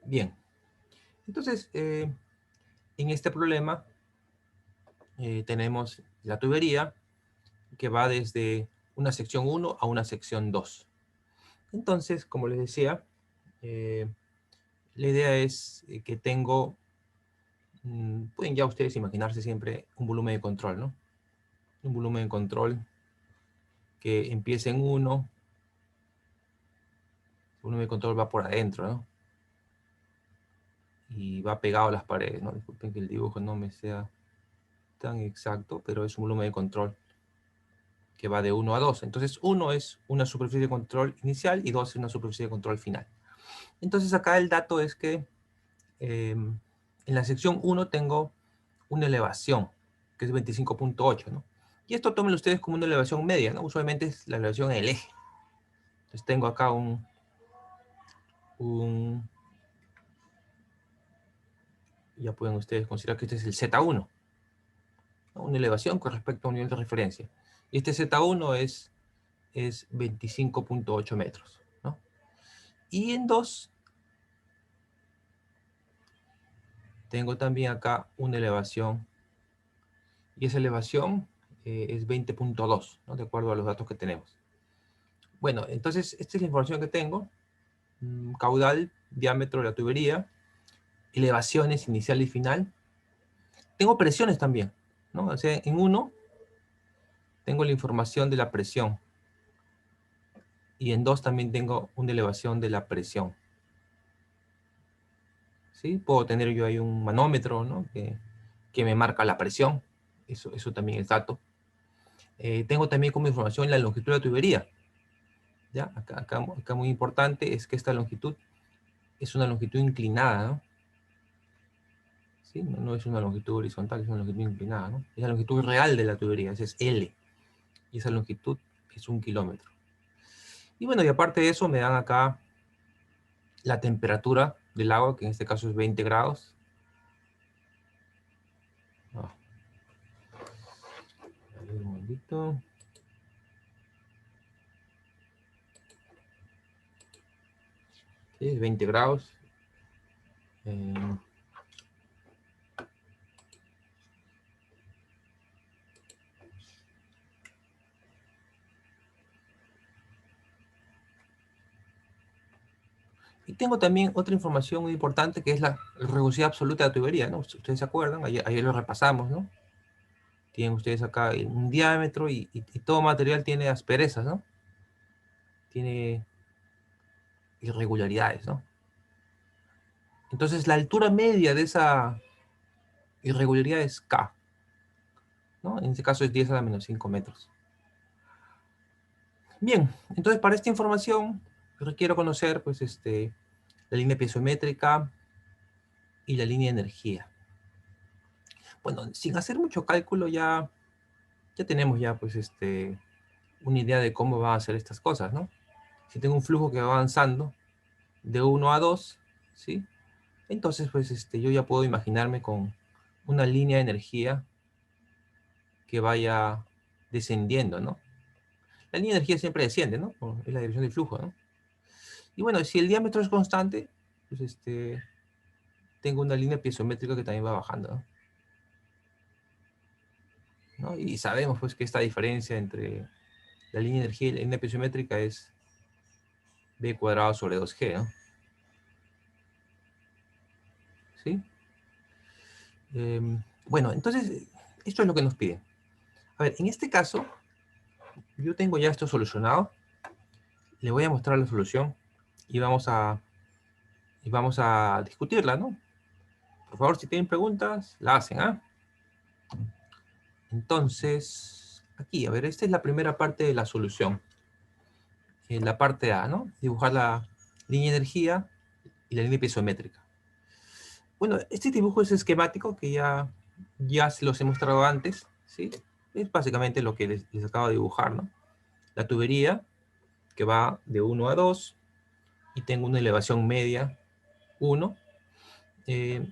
Bien, entonces en este problema tenemos la tubería que va desde una sección 1 a una sección 2. Entonces, como les decía, eh, la idea es que tengo, pueden ya ustedes imaginarse siempre un volumen de control, ¿no? Un volumen de control que empieza en 1, el volumen de control va por adentro, ¿no? Y va pegado a las paredes, ¿no? Disculpen que el dibujo no me sea tan exacto, pero es un volumen de control que va de 1 a 2. Entonces 1 es una superficie de control inicial y 2 es una superficie de control final. Entonces acá el dato es que en la sección 1 tengo una elevación, que es 25.8, ¿no? Y esto tómenlo ustedes como una elevación media, ¿no? Usualmente es la elevación en el eje. Entonces tengo acá un ya pueden ustedes considerar que este es el Z1, ¿no? Una elevación con respecto a un nivel de referencia. Y este Z1 es 25.8 metros, ¿no? Y en 2 tengo también acá una elevación, y esa elevación es 20.2, ¿no? De acuerdo a los datos que tenemos. Bueno, entonces esta es la información que tengo. Caudal, diámetro de la tubería, elevaciones inicial y final. Tengo presiones también, ¿no? O sea, en 1 tengo la información de la presión, y en 2 también tengo una elevación de la presión. ¿Sí? Puedo tener yo ahí un manómetro, ¿no? que me marca la presión. Eso también es dato. Tengo también como información la longitud de la tubería. ¿Ya? Acá muy importante es que esta longitud es una longitud inclinada, ¿no? ¿Sí? No es una longitud horizontal, es una longitud inclinada, ¿no? Es la longitud real de la tubería, esa es L. Y esa longitud es 1 kilómetro. Y bueno, y aparte de eso me dan acá la temperatura del agua, que en este caso es 20 grados. Ah, a ver un momentito. Sí, es 20 grados. Eh, y tengo también otra información muy importante, que es la rugosidad absoluta de la tubería, ¿no? Ustedes se acuerdan, ayer lo repasamos, ¿no? Tienen ustedes acá un diámetro y todo material tiene asperezas, ¿no? Tiene irregularidades, ¿no? Entonces la altura media de esa irregularidad es K, ¿no? En este caso es 10 a la menos 5 metros. Bien, entonces para esta información requiero conocer, pues, la línea piezométrica y la línea de energía. Bueno, sin hacer mucho cálculo ya tenemos ya, pues, una idea de cómo van a ser estas cosas, ¿no? Si tengo un flujo que va avanzando de 1 a 2, ¿sí? Entonces, pues, yo ya puedo imaginarme con una línea de energía que vaya descendiendo, ¿no? La línea de energía siempre desciende, ¿no? Es la dirección del flujo, ¿no? Y bueno, si el diámetro es constante, pues, tengo una línea piezométrica que también va bajando, ¿no? Y sabemos, pues, que esta diferencia entre la línea de energía y la línea piezométrica es b cuadrado sobre 2g, ¿no? ¿Sí? Bueno, entonces, esto es lo que nos piden. A ver, en este caso, yo tengo ya esto solucionado. Le voy a mostrar la solución y vamos a discutirla, ¿no? Por favor, si tienen preguntas, la hacen, ¿ah? Entonces, aquí, a ver, esta es la primera parte de la solución. La parte A, ¿no? Dibujar la línea de energía y la línea piezométrica. Bueno, este dibujo es esquemático que ya se los he mostrado antes, ¿sí? Es básicamente lo que les acabo de dibujar, ¿no? La tubería que va de 1 a 2 y tengo una elevación media 1. Eh,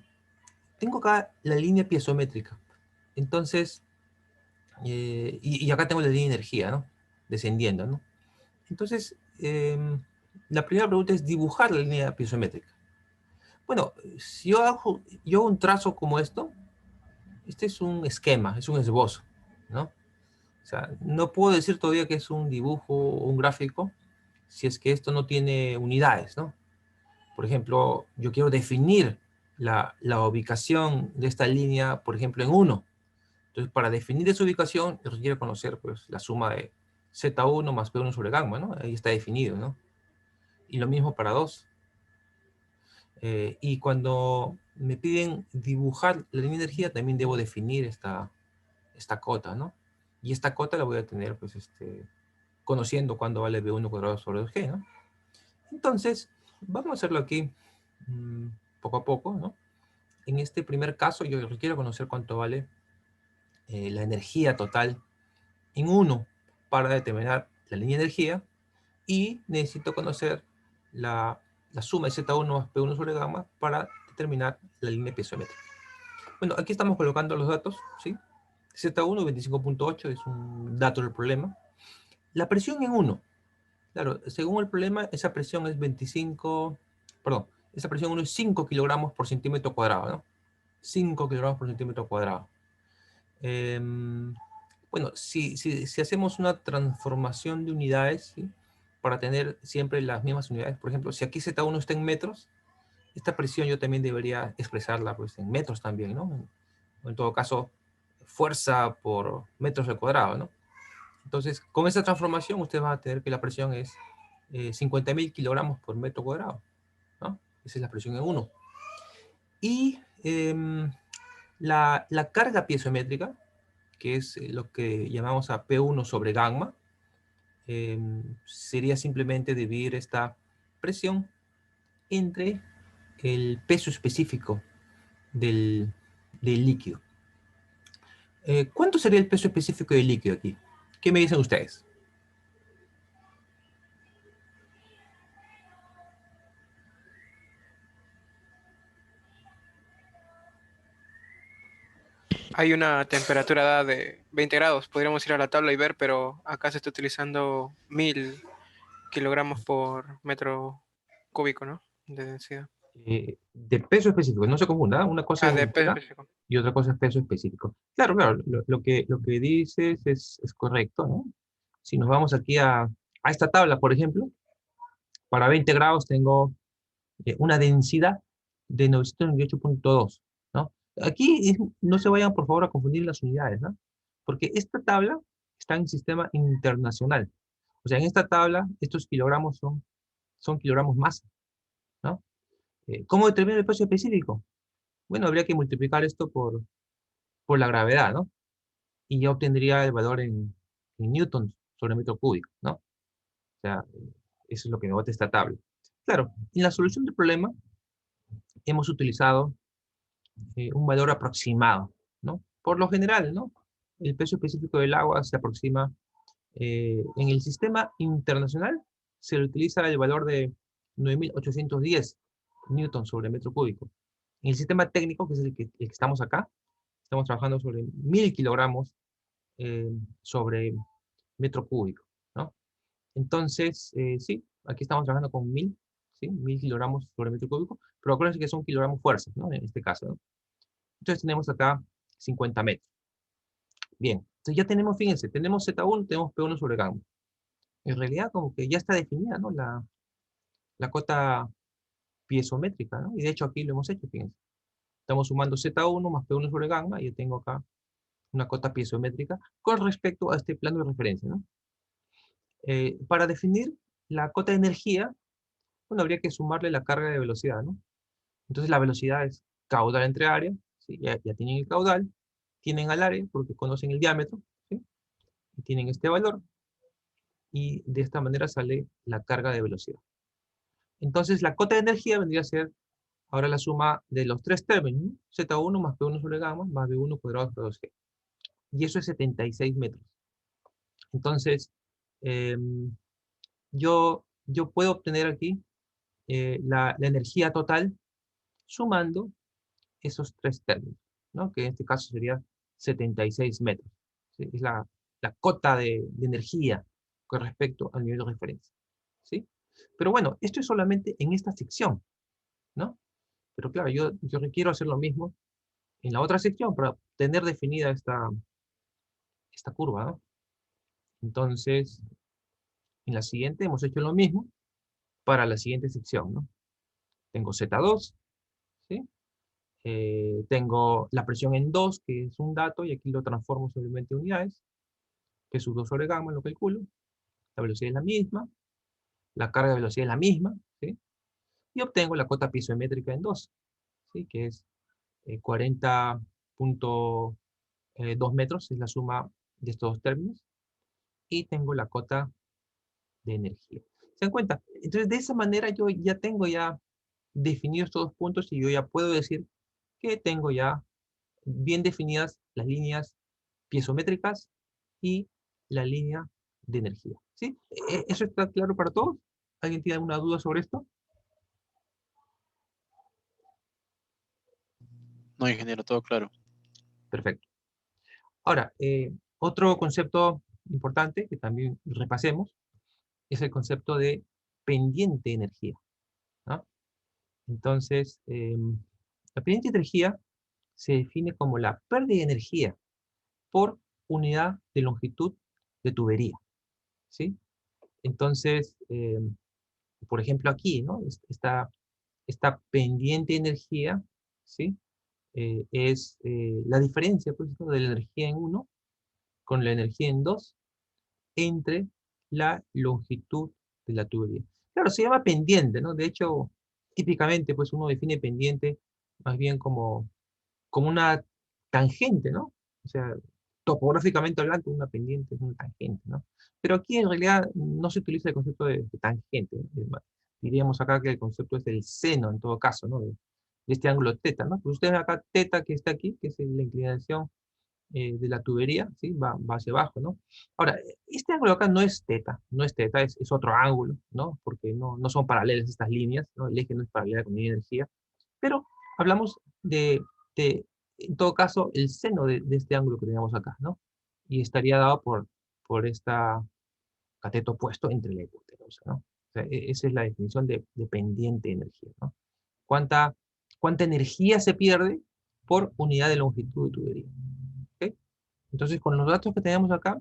Tengo acá la línea piezométrica. Entonces, y acá tengo la línea de energía, ¿no? Descendiendo, ¿no? Entonces, la primera pregunta es dibujar la línea piezométrica. Bueno, si yo hago un trazo como esto, este es un esquema, es un esbozo, ¿no? O sea, no puedo decir todavía que es un dibujo o un gráfico si es que esto no tiene unidades, ¿no? Por ejemplo, yo quiero definir la ubicación de esta línea, por ejemplo, en uno. Entonces, para definir esa ubicación, requiere conocer pues, la suma de Z1 más P1 sobre gamma, ¿no? Ahí está definido, ¿no? Y lo mismo para 2. Y cuando me piden dibujar la línea de energía, también debo definir esta cota, ¿no? Y esta cota la voy a tener, pues, conociendo cuándo vale B1 cuadrado sobre 2G, ¿no? Entonces, vamos a hacerlo aquí poco a poco, ¿no? En este primer caso, yo requiero conocer cuánto vale la energía total en uno para determinar la línea de energía y necesito conocer la, la suma de Z1 más P1 sobre gamma para determinar la línea piezométrica. Bueno, aquí estamos colocando los datos, ¿sí? Z1, 25.8 es un dato del problema. La presión en 1, claro, según el problema, esa presión es 25, perdón, esa presión 1 es 5 kilogramos por centímetro cuadrado, ¿no? 5 kilogramos por centímetro cuadrado. Bueno, si hacemos una transformación de unidades, ¿sí? Para tener siempre las mismas unidades, por ejemplo, si aquí Z1 está en metros, esta presión yo también debería expresarla pues, en metros también, ¿no? O en todo caso, fuerza por metros al cuadrado, ¿no? Entonces, con esta transformación, usted va a tener que la presión es 50.000 kilogramos por metro cuadrado, ¿no? Esa es la presión en 1. Y la carga piezométrica, que es lo que llamamos a P1 sobre gamma, sería simplemente dividir esta presión entre el peso específico del, del líquido. ¿Cuánto sería el peso específico del líquido aquí? ¿Qué me dicen ustedes? Hay una temperatura dada de 20 grados. Podríamos ir a la tabla y ver, pero acá se está utilizando 1000 kilogramos por metro cúbico, ¿no? De densidad. De peso específico, no se confunda, una cosa Ah, es de peso densidad específico. y otra cosa es peso específico. Claro, claro, lo que dices es correcto, ¿no? Si nos vamos aquí a esta tabla, por ejemplo, para 20 grados tengo una densidad de 998.2, ¿no? Aquí no se vayan, por favor, a confundir las unidades, ¿no? Porque esta tabla está en sistema internacional. O sea, en esta tabla, estos kilogramos son kilogramos masa, ¿no? ¿Cómo determina el peso específico? Bueno, habría que multiplicar esto por la gravedad, ¿no? Y ya obtendría el valor en newtons sobre metro cúbico, ¿no? O sea, eso es lo que me bota esta tabla. Claro, en la solución del problema hemos utilizado un valor aproximado, ¿no? Por lo general, ¿no? El peso específico del agua se aproxima, en el sistema internacional se le utiliza el valor de 9.810 newtons sobre metro cúbico. En el sistema técnico, que es el que estamos acá, estamos trabajando sobre 1.000 kilogramos sobre metro cúbico, ¿no? Entonces, sí, aquí estamos trabajando con 1.000, ¿sí? 1.000 kilogramos sobre metro cúbico, pero acuérdense que son kilogramos fuerza, ¿no? En este caso, ¿no? Entonces tenemos acá 50 metros. Bien, entonces ya tenemos, fíjense, tenemos Z1, tenemos P1 sobre gamma. En realidad como que ya está definida, ¿no? La cota piezométrica, ¿no? Y de hecho aquí lo hemos hecho, fíjense. Estamos sumando Z1 más P1 sobre gamma y yo tengo acá una cota piezométrica con respecto a este plano de referencia, ¿no? Para definir la cota de energía, bueno, habría que sumarle la carga de velocidad, ¿no? Entonces la velocidad es caudal entre área, ¿sí? Ya tienen el caudal, tienen al área porque conocen el diámetro, ¿sí? Y tienen este valor, y de esta manera sale la carga de velocidad. Entonces la cota de energía vendría a ser ahora la suma de los tres términos, ¿no? Z1 más P1 sobre gamma más B1 cuadrado sobre 2G. Y eso es 76 metros. Entonces, eh, yo puedo obtener aquí la energía total sumando esos tres términos, ¿no? Que en este caso sería 76 metros. ¿Sí? Es la cota de energía con respecto al nivel de referencia. ¿Sí? Pero bueno, esto es solamente en esta sección, ¿no? Pero claro, yo requiero hacer lo mismo en la otra sección para tener definida esta curva, ¿no? Entonces, en la siguiente hemos hecho lo mismo para la siguiente sección, ¿no? Tengo Z2, ¿sí? Tengo la presión en 2, que es un dato, y aquí lo transformo simplemente en unidades, que es sub 2 sobre gamma, lo calculo. La velocidad es la misma, la carga de velocidad es la misma, ¿sí? Y obtengo la cota piezométrica en 2, ¿sí? Que es 40.2 metros, es la suma de estos dos términos, y tengo la cota de energía. ¿Se dan cuenta? Entonces, de esa manera yo ya tengo ya definidos estos dos puntos y yo ya puedo decir que tengo ya bien definidas las líneas piezométricas y la línea de energía. ¿Sí? ¿Eso está claro para todos? ¿Alguien tiene alguna duda sobre esto? No, ingeniero, todo claro. Perfecto. Ahora, otro concepto importante que también repasemos es el concepto de pendiente de energía, ¿no? Entonces, la pendiente de energía se define como la pérdida de energía por unidad de longitud de tubería, ¿sí? Entonces, por ejemplo, aquí, ¿no? Esta pendiente de energía, ¿sí? Es la diferencia, pues, ¿no? De la energía en uno con la energía en 2 entre la longitud de la tubería. Claro, se llama pendiente, ¿no? De hecho, típicamente, pues uno define pendiente más bien como una tangente, ¿no? O sea, topográficamente hablando, una pendiente es una tangente, ¿no? Pero aquí en realidad no se utiliza el concepto de tangente, ¿no? Diríamos acá que el concepto es el seno, en todo caso, ¿no? De este ángulo teta, ¿no? Pues ustedes acá, teta que está aquí, que es la inclinación de la tubería, ¿sí? Va hacia abajo, ¿no? Ahora, este ángulo acá no es teta, no es teta, es otro ángulo, ¿no? Porque no son paralelas estas líneas, ¿no? El eje no es paralela con la energía, pero hablamos de, en todo caso, el seno de este ángulo que tenemos acá, ¿no? Y estaría dado por esta cateto opuesto entre la hipotenusa, ¿no? O sea, esa es la definición de pendiente de energía, ¿no? ¿Cuánta, cuánta energía se pierde por unidad de longitud de tubería? ¿Ok? Entonces, con los datos que tenemos acá,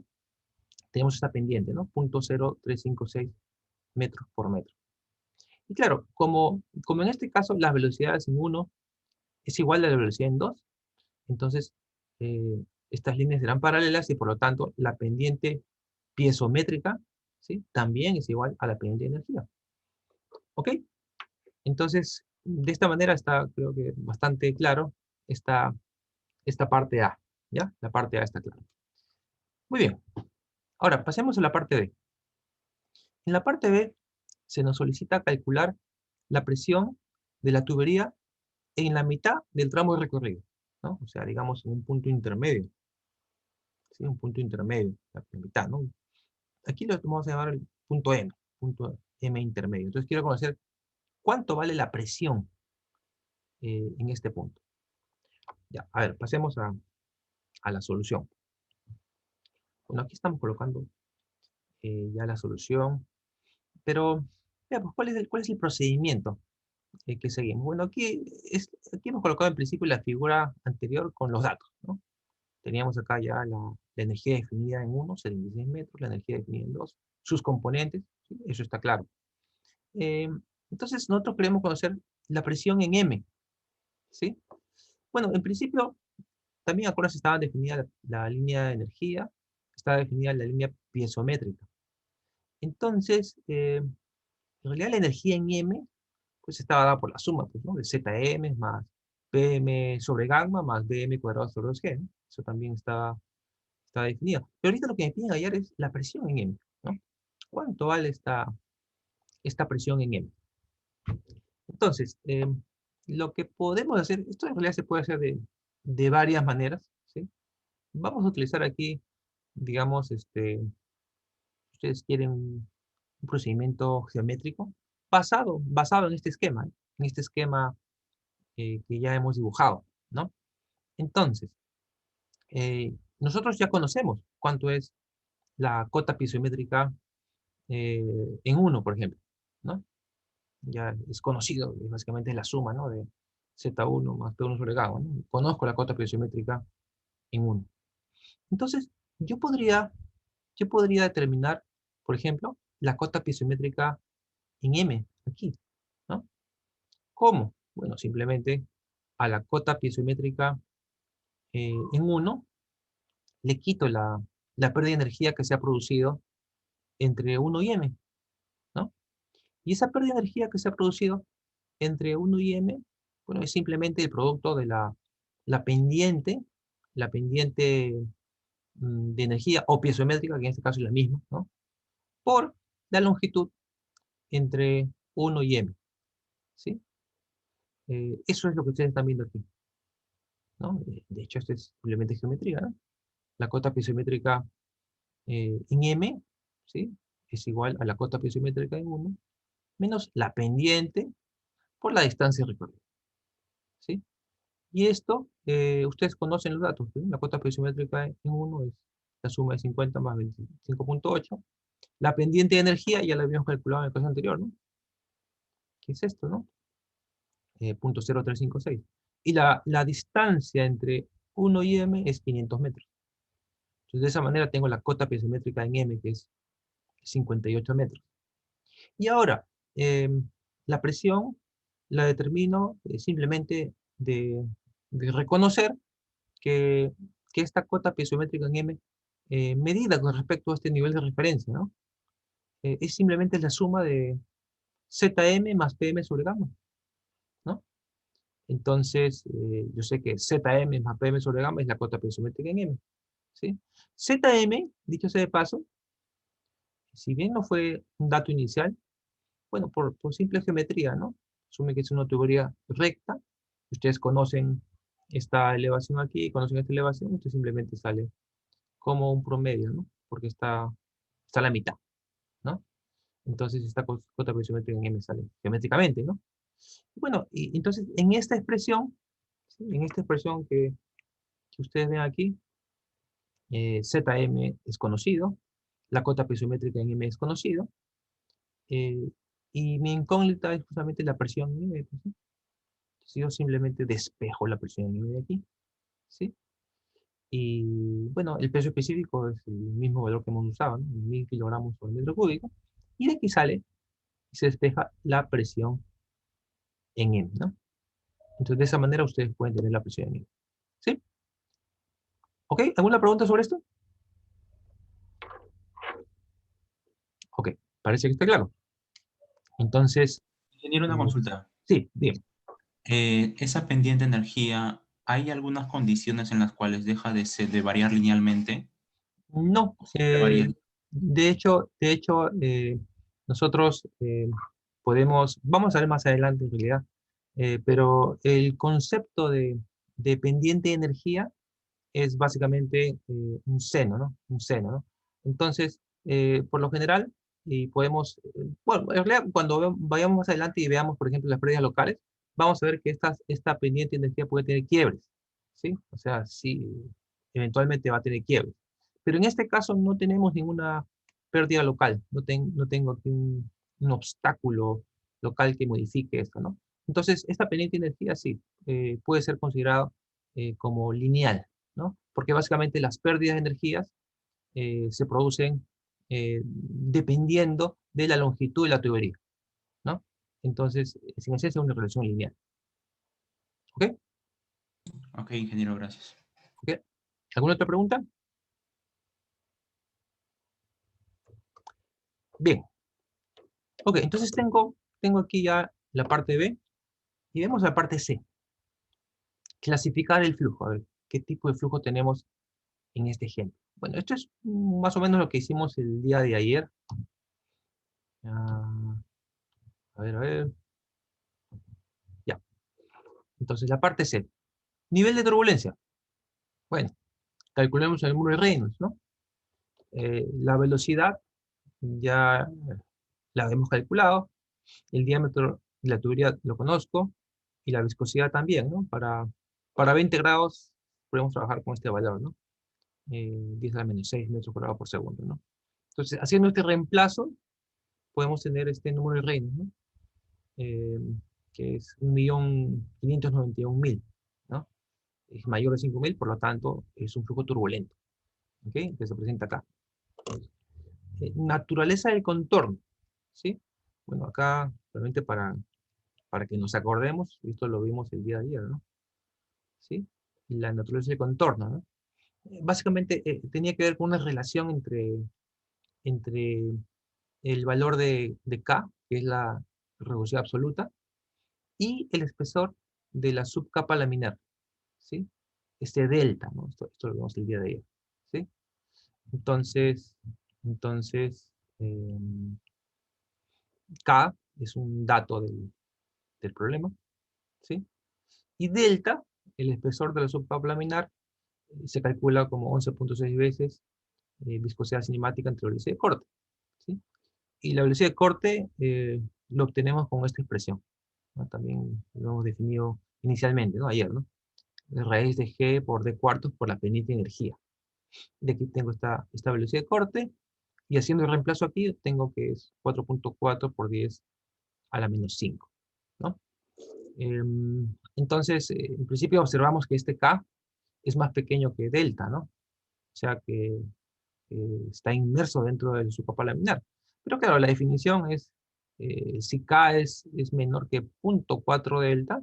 tenemos esta pendiente, ¿no? 0.0356 metros por metro. Y claro, como en este caso las velocidades en 1 es igual a la velocidad en 2, entonces estas líneas serán paralelas y por lo tanto la pendiente piezométrica, ¿sí? También es igual a la pendiente de energía. ¿Ok? Entonces, de esta manera está, creo que bastante claro esta parte A, ¿ya? La parte A está clara. Muy bien. Ahora, pasemos a la parte B. En la parte B se nos solicita calcular la presión de la tubería en la mitad del tramo de recorrido, ¿no? O sea, digamos en un punto intermedio, ¿sí? Un punto intermedio, la mitad, ¿no? Aquí lo vamos a llamar el punto M intermedio. Entonces quiero conocer cuánto vale la presión en este punto. Ya, a ver, pasemos a la solución. Bueno, aquí estamos colocando ya la solución, pero veamos, ¿cuál es el procedimiento que seguimos? Bueno, aquí hemos colocado en principio la figura anterior con los datos, ¿no? Teníamos acá ya la energía definida en 1, 76 metros, la energía definida en 2, sus componentes, ¿sí? Eso está claro. Eh, entonces, nosotros queremos conocer la presión en M, ¿sí? Bueno, en principio, también acuérdense, estaba definida la línea de energía, estaba definida la línea piezométrica. Entonces, en realidad la energía en M, pues estaba dada por la suma, pues, ¿no? De Zm más Pm sobre gamma más Bm cuadrado sobre 2G, ¿no? Eso también está definido. Pero ahorita lo que me piden hallar es la presión en M, ¿no? ¿Cuánto vale esta presión en M? Entonces, lo que podemos hacer, esto en realidad se puede hacer de varias maneras, ¿sí? Vamos a utilizar aquí, digamos, ustedes quieren un procedimiento geométrico basado en este esquema que ya hemos dibujado, ¿no? Entonces, nosotros ya conocemos cuánto es la cota piezométrica en 1, por ejemplo, ¿no? Ya es conocido, básicamente es la suma, ¿no? Z1 más P1 sobre gamma, ¿no? Conozco la cota piezométrica en 1. Entonces, yo podría, yo podría determinar, por ejemplo, la cota piezométrica en M, aquí, ¿no? ¿Cómo? Bueno, simplemente a la cota piezométrica en 1 le quito la pérdida de energía que se ha producido entre 1 y M, ¿no? Y esa pérdida de energía que se ha producido entre 1 y M, bueno, es simplemente el producto de la pendiente de energía o piezométrica, que en este caso es la misma, ¿no? Por la longitud entre 1 y M, ¿sí? Eso es lo que ustedes están viendo aquí, ¿no? De hecho, esto es simplemente geometría, ¿no? La cota piezométrica en M, ¿sí? Es igual a la cota piezométrica en 1 menos la pendiente por la distancia recorrida, ¿sí? Y esto, ustedes conocen los datos, ¿sí? La cota piezométrica en 1 es la suma de 50 más 25.8. La pendiente de energía ya la habíamos calculado en el caso anterior, ¿no? ¿Qué es esto, no? 0.0356. Y la distancia entre 1 y M es 500 metros. Entonces, de esa manera tengo la cota piezométrica en M, que es 58 metros. Y ahora, la presión la determino simplemente de reconocer que, que esta cota piezométrica en M, medida con respecto a este nivel de referencia, ¿no? Es simplemente la suma de Zm más Pm sobre gamma, ¿no? Entonces, yo sé que Zm más Pm sobre gamma es la cota piezométrica en M, ¿sí? Zm, dicho sea de paso, si bien no fue un dato inicial, bueno, por simple geometría, ¿no? Asume que es una tubería recta. Ustedes conocen esta elevación aquí, conocen esta elevación, usted simplemente sale como un promedio, ¿no? Porque está a la mitad, ¿no? Entonces esta cota piezométrica en M sale geométricamente, ¿no? Bueno, y entonces en esta expresión, ¿sí? En esta expresión que ustedes ven aquí, Zm es conocido, la cota piezométrica en M es conocido, eh, y mi incógnita es justamente la presión en M, pues, ¿sí? Si yo simplemente despejo la presión en M de aquí, ¿sí? Y bueno, el peso específico es el mismo valor que hemos usado, ¿no? 1000 kilogramos por metro cúbico, y de aquí sale y se despeja la presión en M, ¿no? Entonces, de esa manera ustedes pueden tener la presión en M, ¿sí? ¿Ok? ¿Alguna pregunta sobre esto? Ok, parece que está claro. Entonces, Ingeniero, una consulta. sí, bien. Esa pendiente energía, ¿hay algunas condiciones en las cuales deja de variar linealmente? No, ¿O siempre varía? de hecho, nosotros vamos a ver más adelante en realidad, pero el concepto de pendiente de energía es básicamente un seno, ¿no? Un seno, ¿no? Entonces, por lo general, y podemos, bueno, en realidad cuando vayamos más adelante y veamos, por ejemplo, las pérdidas locales, vamos a ver que esta pendiente de energía puede tener quiebres, ¿sí? O sea, sí, eventualmente va a tener quiebres. Pero en este caso no tenemos ninguna pérdida local, no tengo aquí un obstáculo local que modifique esto, ¿no? Entonces, esta pendiente de energía sí, puede ser considerado como lineal, ¿no? Porque básicamente las pérdidas de energías se producen dependiendo de la longitud de la tubería, ¿no? Entonces, sin esencia es una relación lineal. ¿Ok? Ok, ingeniero, gracias. ¿Ok? ¿Alguna otra pregunta? Bien. Ok, entonces tengo aquí ya la parte B y vemos la parte C. Clasificar el flujo. A ver, ¿qué tipo de flujo tenemos en este ejemplo? Bueno, esto es más o menos lo que hicimos el día de ayer. Ah, a ver. Ya. Entonces, la parte C. Nivel de turbulencia. Bueno, calculemos el muro de Reynolds, ¿no? La velocidad ya la hemos calculado. El diámetro de la tubería lo conozco. Y la viscosidad también, ¿no? Para 20 grados podemos trabajar con este valor, ¿no? 10 a la menos 6 metros por grado por segundo, ¿no? Entonces, haciendo este reemplazo, podemos tener este número de Reynolds, ¿no? Eh, que es 1.591.000, ¿no? Es mayor de 5.000, por lo tanto, es un flujo turbulento, ¿ok? Que se presenta acá. Naturaleza del contorno, ¿sí? Bueno, acá, realmente para que nos acordemos, esto lo vimos el día de ayer, ¿no? ¿Sí? La naturaleza del contorno, ¿no? Básicamente tenía que ver con una relación entre el valor de K, que es la rugosidad absoluta, y el espesor de la subcapa laminar, ¿sí? Este delta, ¿no? Esto lo vimos el día de ayer, ¿sí? Entonces K es un dato del problema, ¿sí? Y delta, el espesor de la subcapa laminar, se calcula como 11.6 veces viscosidad cinemática entre velocidad de corte, ¿sí? Y la velocidad de corte lo obtenemos con esta expresión, ¿no? También lo hemos definido inicialmente, ¿no? Ayer, ¿no? Raíz de G por D cuartos por la pendiente energía. De aquí tengo esta velocidad de corte, y haciendo el reemplazo aquí, tengo que es 4.4 por 10 a la menos 5, ¿no? Entonces, en principio observamos que este K es más pequeño que delta, ¿no? O sea que está inmerso dentro de su capa laminar. Pero claro, la definición es, si K es menor que 0.4 delta,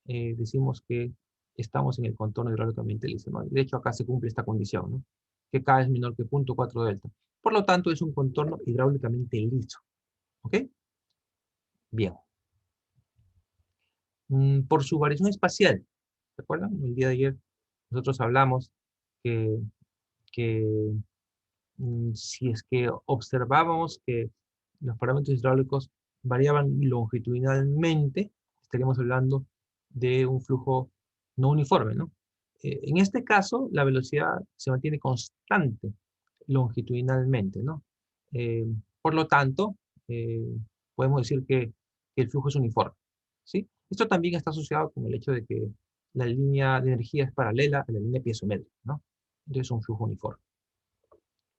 decimos que estamos en el contorno hidráulicamente liso, ¿no? De hecho, acá se cumple esta condición, ¿no? Que K es menor que 0.4 delta. Por lo tanto, es un contorno hidráulicamente liso. ¿Ok? Bien. Por su variación espacial, ¿se acuerdan? El día de ayer nosotros hablamos que si es que observábamos que los parámetros hidráulicos variaban longitudinalmente, estaríamos hablando de un flujo no uniforme, ¿no? En este caso, la velocidad se mantiene constante longitudinalmente, ¿no? Eh, por lo tanto, eh, podemos decir que el flujo es uniforme, ¿sí? Esto también está asociado con el hecho de que la línea de energía es paralela a la línea piezométrica, ¿no? Entonces es un flujo uniforme.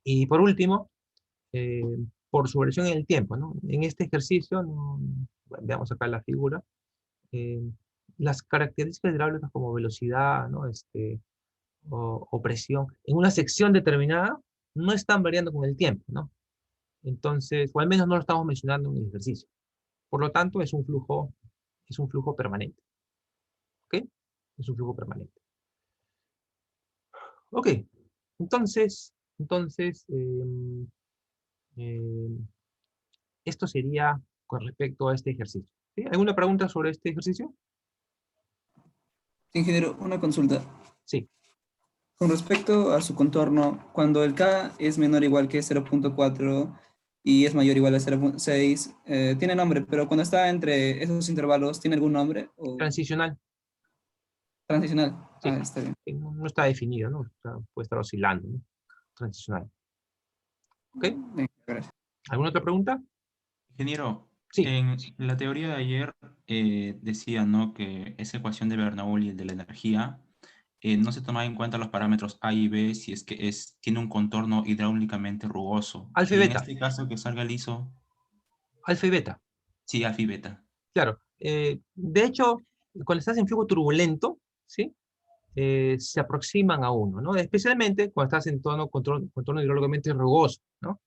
Y por último, eh, por su variación en el tiempo, ¿no? En este ejercicio, bueno, veamos acá la figura, eh, las características hidráulicas como velocidad, ¿no? O presión, en una sección determinada, no están variando con el tiempo, ¿no? Entonces, o al menos no lo estamos mencionando en el ejercicio. Por lo tanto, es un flujo permanente. ¿Ok? Es un flujo permanente. Ok. Entonces, eh, esto sería con respecto a este ejercicio. ¿Sí? ¿Alguna pregunta sobre este ejercicio? Ingeniero, una consulta. Sí. Con respecto a su contorno, cuando el K es menor o igual que 0.4 y es mayor o igual a 0.6, tiene nombre, pero cuando está entre esos intervalos, ¿tiene algún nombre? ¿O Transicional. transicional? Sí. Ah, está bien. No está definido, ¿no? O sea, puede estar oscilando, ¿no? Transicional. ¿Ok? Bien, gracias. ¿Alguna otra pregunta? Ingeniero, Sí. en la teoría de ayer decía, ¿no?, que esa ecuación de Bernoulli, el de la energía, no se tomaba en cuenta los parámetros A y B si es que tiene un contorno hidráulicamente rugoso. Alfa y Y en beta. este caso que salga liso, Alfa y beta. sí, alfa y beta. Claro. De hecho, cuando estás en flujo turbulento, ¿sí? Se aproximan a uno, ¿no? Especialmente cuando estás en contorno hidráulicamente rugoso, ¿no?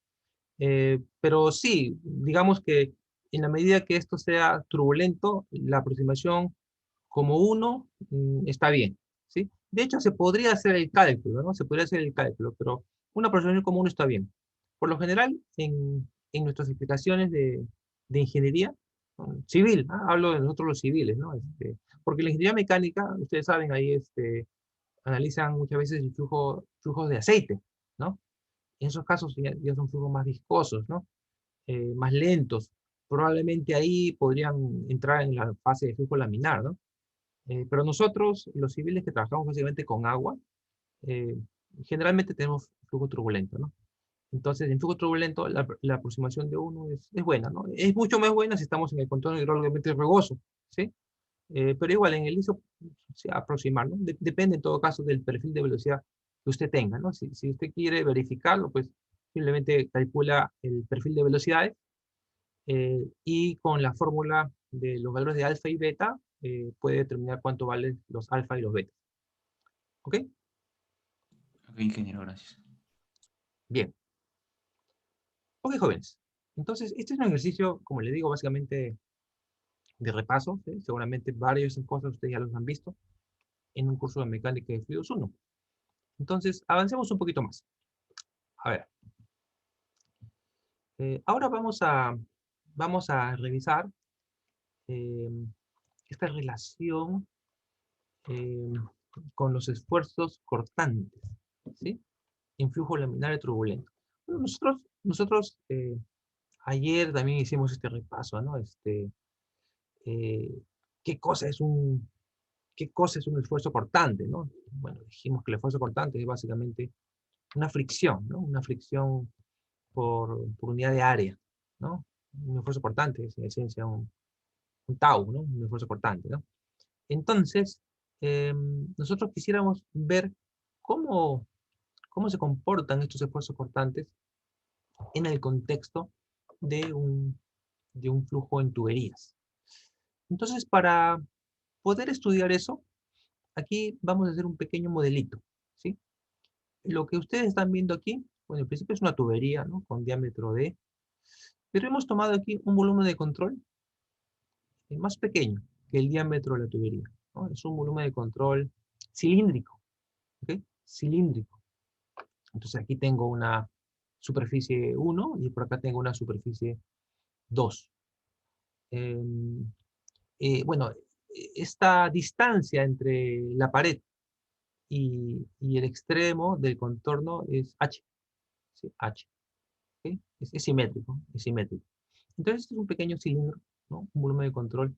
Pero sí, digamos que en la medida que esto sea turbulento, la aproximación como uno está bien, ¿sí? De hecho, se podría hacer el cálculo, ¿no? Se podría hacer el cálculo, pero una aproximación como uno está bien. Por lo general, en nuestras explicaciones de ingeniería civil, ¿ah? Hablo de nosotros los civiles, ¿no? Porque la ingeniería mecánica, ustedes saben, ahí analizan muchas veces el flujos de aceite, ¿no? En esos casos ya son flujos más viscosos, ¿no? Más lentos. Probablemente ahí podrían entrar en la fase de flujo laminar, ¿no? Pero nosotros, los civiles que trabajamos básicamente con agua, eh, generalmente tenemos flujo turbulento, ¿no? Entonces, en flujo turbulento, la aproximación de uno es buena, ¿no? Es mucho más buena si estamos en el contorno hidráulicamente rugoso, ¿sí? Pero igual, en el ISO, sí, aproximar, ¿no? Depende en todo caso del perfil de velocidad que usted tenga, ¿no? Si usted quiere verificarlo, pues simplemente calcula el perfil de velocidades y con la fórmula de los valores de alfa y beta puede determinar cuánto valen los alfa y los beta. ¿Ok? Ok, ingeniero, gracias. Bien. Ok, jóvenes. Entonces, este es un ejercicio, como le digo, básicamente de repaso. ¿Sí? Seguramente varias cosas ustedes ya los han visto en un curso de mecánica de fluidos 1. Entonces, avancemos un poquito más. A ver. Ahora vamos a revisar esta relación eh, con los esfuerzos cortantes, ¿sí? En flujo laminar y turbulento. Bueno, nosotros ayer también hicimos este repaso, ¿no? Eh, ¿qué cosa es un esfuerzo cortante, ¿no? Bueno, dijimos que el esfuerzo cortante es básicamente una fricción, ¿no? Una fricción por unidad de área, ¿no? Un esfuerzo cortante es en esencia un tau, ¿no? Un esfuerzo cortante, ¿no? Entonces, nosotros quisiéramos ver cómo, cómo se comportan estos esfuerzos cortantes en el contexto de un flujo en tuberías. Entonces, para poder estudiar eso, aquí vamos a hacer un pequeño modelito, ¿sí? Lo que ustedes están viendo aquí, bueno, en principio es una tubería, ¿no? Con diámetro D, pero hemos tomado aquí un volumen de control más pequeño que el diámetro de la tubería, ¿no? Es un volumen de control cilíndrico, ¿ok? Cilíndrico. Entonces aquí tengo una superficie 1 y por acá tengo una superficie 2. Bueno, esta distancia entre la pared y el extremo del contorno es H. ¿Sí? H. ¿Ok? Es simétrico, es simétrico. Entonces este es un pequeño cilindro, ¿no? Un volumen de control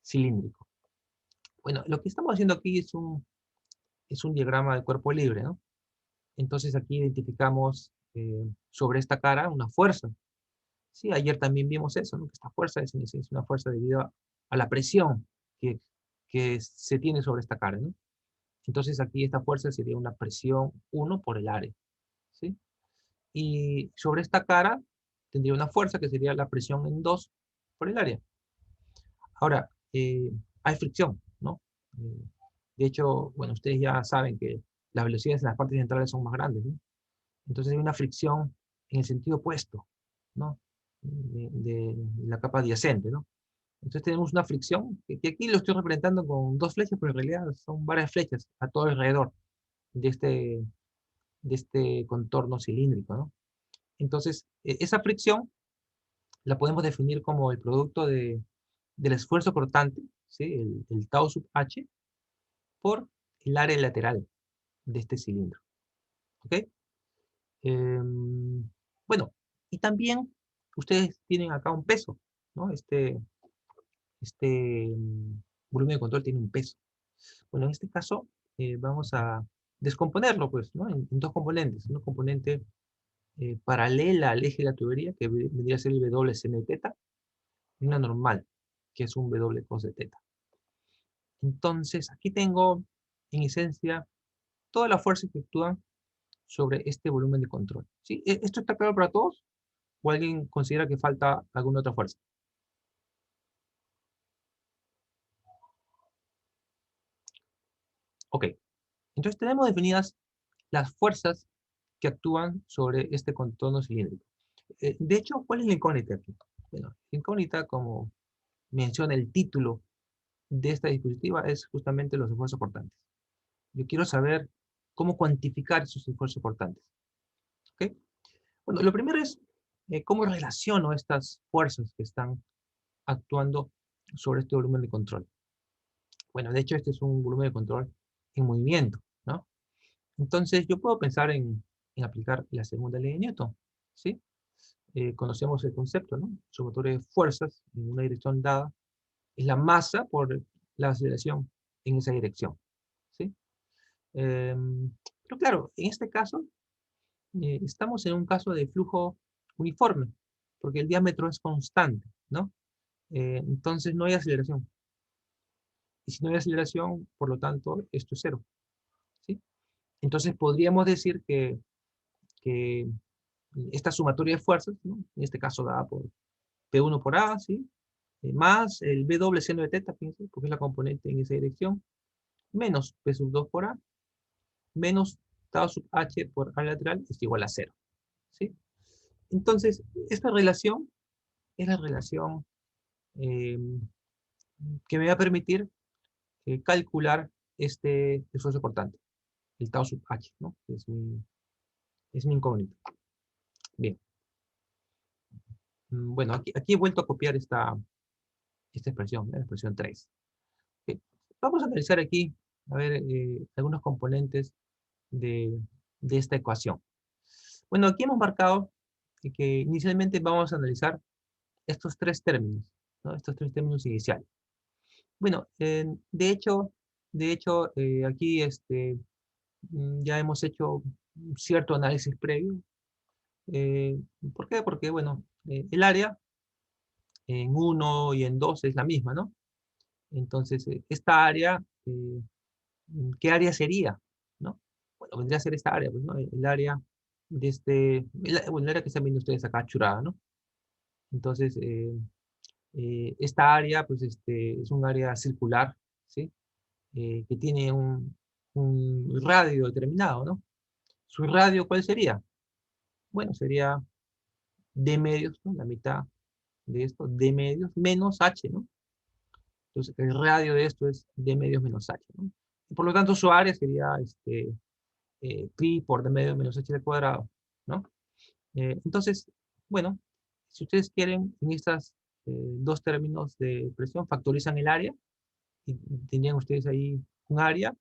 cilíndrico. Bueno, lo que estamos haciendo aquí es un diagrama de cuerpo libre, ¿no? Entonces aquí identificamos sobre esta cara una fuerza. Sí, ayer también vimos eso, ¿no? Que esta fuerza es una fuerza debido a la presión que, que se tiene sobre esta cara, ¿no? Entonces aquí esta fuerza sería una presión 1 por el área, ¿sí? Y sobre esta cara tendría una fuerza que sería la presión en 2 por el área. Ahora, hay fricción, ¿no? De hecho, bueno, ustedes ya saben que las velocidades en las partes centrales son más grandes, ¿no? Entonces hay una fricción en el sentido opuesto, ¿no? De la capa adyacente, ¿no? Entonces tenemos una fricción, que aquí lo estoy representando con 2 flechas, pero en realidad son varias flechas a todo alrededor de este contorno cilíndrico, ¿no? Entonces, esa fricción la podemos definir como el producto del esfuerzo cortante, ¿sí? El tau sub h, por el área lateral de este cilindro, ¿ok? Bueno, y también ustedes tienen acá un peso, ¿no? Este volumen de control tiene un peso. Bueno, en este caso vamos a descomponerlo, pues, ¿no? En 2 componentes. Una componente paralela al eje de la tubería, que vendría a ser el W seno de teta, y una normal, que es un W cos de teta. Entonces, aquí tengo, en esencia, todas las fuerzas que actúan sobre este volumen de control. ¿Sí? ¿Esto está claro para todos? ¿O alguien considera que falta alguna otra fuerza? Ok. Entonces tenemos definidas las fuerzas que actúan sobre este contorno cilíndrico. De hecho, ¿cuál es la incógnita aquí? Bueno, la incógnita, como menciona el título de esta diapositiva, es justamente los esfuerzos cortantes. Yo quiero saber cómo cuantificar esos esfuerzos cortantes. ¿Ok? Bueno, lo primero es cómo relaciono estas fuerzas que están actuando sobre este volumen de control. Bueno, de hecho, este es un volumen de control en movimiento, ¿no? Entonces, yo puedo pensar en aplicar la segunda ley de Newton, ¿sí? Conocemos el concepto, ¿no? Sumatoria de fuerzas en una dirección dada es la masa por la aceleración en esa dirección, ¿sí? Pero claro, en este caso, estamos en un caso de flujo uniforme, porque el diámetro es constante, ¿no? Entonces no hay aceleración. Y si no hay aceleración, por lo tanto, esto es cero, ¿sí? Entonces podríamos decir que esta sumatoria de fuerzas, ¿no? En este caso dada por P1 por A, ¿sí? más el B doble seno de teta, fíjense, porque es la componente en esa dirección, menos P sub 2 por A, menos tau sub H por A lateral es igual a 0. ¿Sí? Entonces, esta relación es la relación eh, que me va a permitir calcular este esfuerzo cortante, el tau sub H, ¿no? Es mi incógnito. Bien. Bueno, aquí he vuelto a copiar esta expresión, la expresión 3. Ok. Vamos a analizar aquí, a ver, algunos componentes de esta ecuación. Bueno, aquí hemos marcado que inicialmente vamos a analizar estos tres términos, ¿no? Estos tres términos iniciales. Bueno, de hecho aquí ya hemos hecho un cierto análisis previo. Eh, ¿Por qué? Porque, bueno, el área en 1 y en 2 es la misma, ¿no? Entonces, esta área, ¿qué área sería? ¿No? Bueno, vendría a ser esta área, pues, ¿no? El área de bueno, el área que están viendo ustedes acá churada, ¿no? Entonces, esta área, pues, es un área circular, ¿sí? Que tiene un radio determinado, ¿no? ¿Su radio cuál sería? Bueno, sería D medios, ¿no? La mitad de esto, D medios, menos H, ¿no? Entonces, el radio de esto es D medios menos H, ¿no? Y por lo tanto, su área sería pi por D medios menos H al cuadrado, ¿no? Entonces, bueno, si ustedes quieren, en estos dos términos de presión, factorizan el área, y tendrían ustedes ahí un área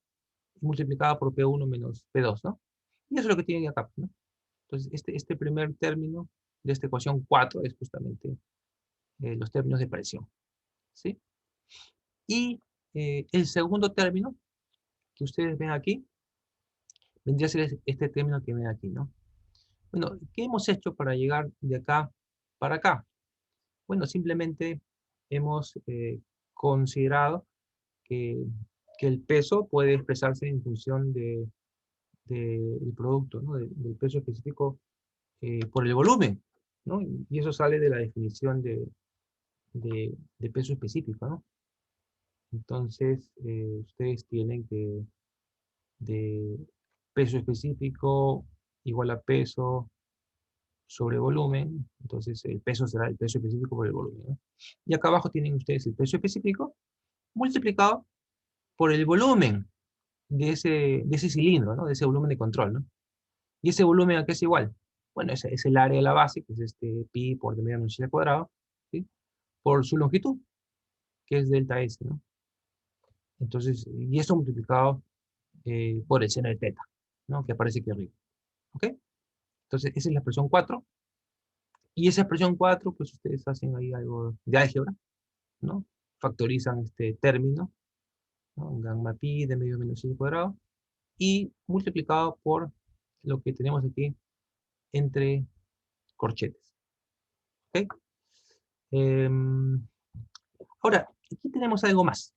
multiplicada por P1 menos P2, ¿no? Y eso es lo que tienen acá, ¿no? Entonces, este primer término de esta ecuación 4 es justamente los términos de presión, ¿sí? Y el segundo término que ustedes ven aquí, vendría a ser este término que ven aquí, ¿no? Bueno, ¿qué hemos hecho para llegar de acá para acá? Bueno, simplemente hemos considerado que, que el peso puede expresarse en función del producto, ¿no? Del peso específico por el volumen, ¿no? Y eso sale de la definición de peso específico, ¿no? Entonces, ustedes tienen que de peso específico igual a peso sobre volumen, entonces el peso será el peso específico por el volumen, ¿no? Y acá abajo tienen ustedes el peso específico multiplicado por el volumen de ese cilindro, ¿no? De ese volumen de control, ¿no? ¿Y ese volumen a qué es igual? Bueno, ese es el área de la base, que es pi por d medio menos y al cuadrado, ¿sí? Por su longitud, que es delta S, ¿no? Entonces, y esto multiplicado por el seno de teta, ¿no? Que aparece aquí arriba, ¿ok? Entonces, esa es la expresión 4. Y esa expresión 4, pues ustedes hacen ahí algo de álgebra, ¿no? Factorizan este término, ¿no? Gamma pi de medio menos y al cuadrado, y multiplicado por lo que tenemos aquí entre corchetes, ¿ok? Ahora, aquí tenemos algo más.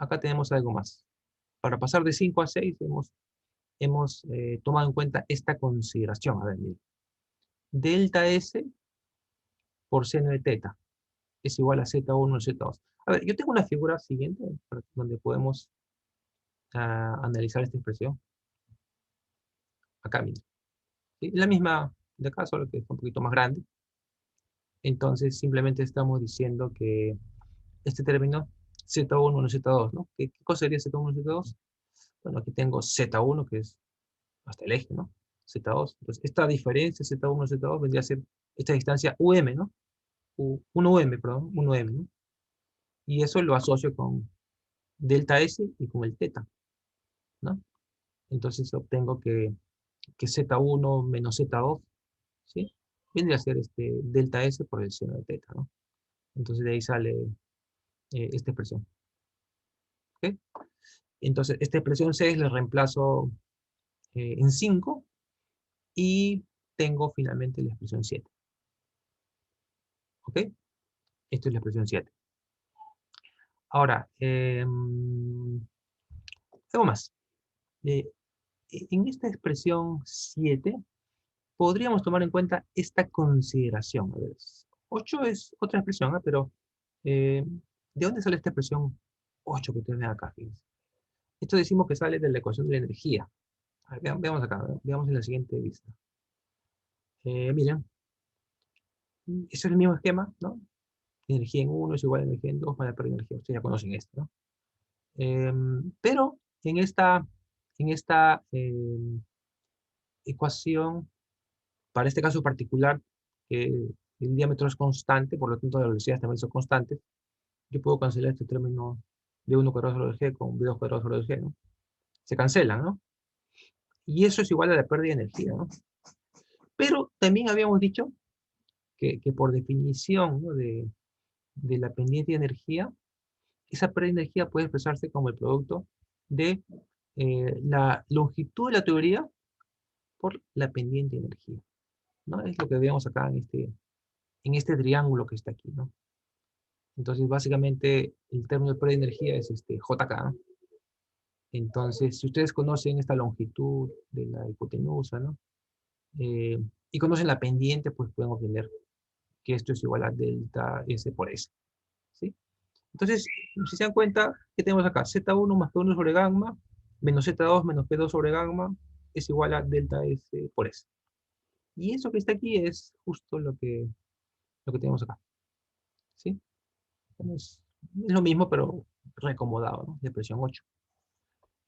Acá tenemos algo más. Para pasar de 5 a 6 hemos tomado en cuenta esta consideración. A ver, miren. Delta S por seno de teta es igual a Z1 o Z2. A ver, yo tengo una figura siguiente donde podemos analizar esta expresión. Acá, miren. ¿Sí? La misma de acá, solo que es un poquito más grande. Entonces, simplemente estamos diciendo que este término Z1 no Z2, ¿no? ¿Qué cosa sería Z1 Z2? Bueno, aquí tengo Z1, que es hasta el eje, ¿no? Z2. Entonces, esta diferencia Z1 Z2 vendría a ser esta distancia UM, ¿no? 1M, perdón, 1M, ¿no? Y eso lo asocio con delta S y con el teta, ¿no? Entonces obtengo que Z1 menos Z2, ¿sí? Vendría a ser delta S por el seno de teta, ¿no? Entonces de ahí sale esta expresión, ¿ok? Entonces esta expresión 6 le reemplazo en 5 y tengo finalmente la expresión 7, ¿ok? Esto es la expresión 7. Ahora, algo más. Eh, en esta expresión 7 podríamos tomar en cuenta esta consideración. A ver, 8 es otra expresión, ¿eh? Pero ¿de dónde sale esta expresión 8 que ustedes ven acá? Fíjense. Esto decimos que sale de la ecuación de la energía. A ver, veamos acá, veamos en la siguiente vista. Miren, ese es el mismo esquema, ¿no? Energía en 1 es igual a energía en 2 para pérdida de energía. Ustedes ya conocen esto, ¿no? Pero en esta ecuación, para este caso particular, que el diámetro es constante, por lo tanto las velocidades también son constantes, yo puedo cancelar este término B1 cuadrado sobre G con B2 cuadrado sobre G, ¿no? Se cancelan, ¿no? Y eso es igual a la pérdida de energía, ¿no? Pero también habíamos dicho que por definición, ¿no? de la pendiente de energía, esa pérdida de energía puede expresarse como el producto de la longitud de la tubería por la pendiente de energía, ¿no? Es lo que vemos acá en este triángulo que está aquí, ¿no? Entonces, básicamente, el término de pérdida de energía es JK, ¿no? Entonces, si ustedes conocen esta longitud de la hipotenusa, ¿no? Y conocen la pendiente, pues pueden obtener que esto es igual a delta S por S, ¿sí? Entonces, si se dan cuenta, ¿qué tenemos acá? Z1 más P1 sobre gamma, menos Z2 menos P2 sobre gamma, es igual a delta S por S. Y eso que está aquí es justo lo que tenemos acá, ¿sí? Es lo mismo, pero reacomodado, ¿no? De presión 8.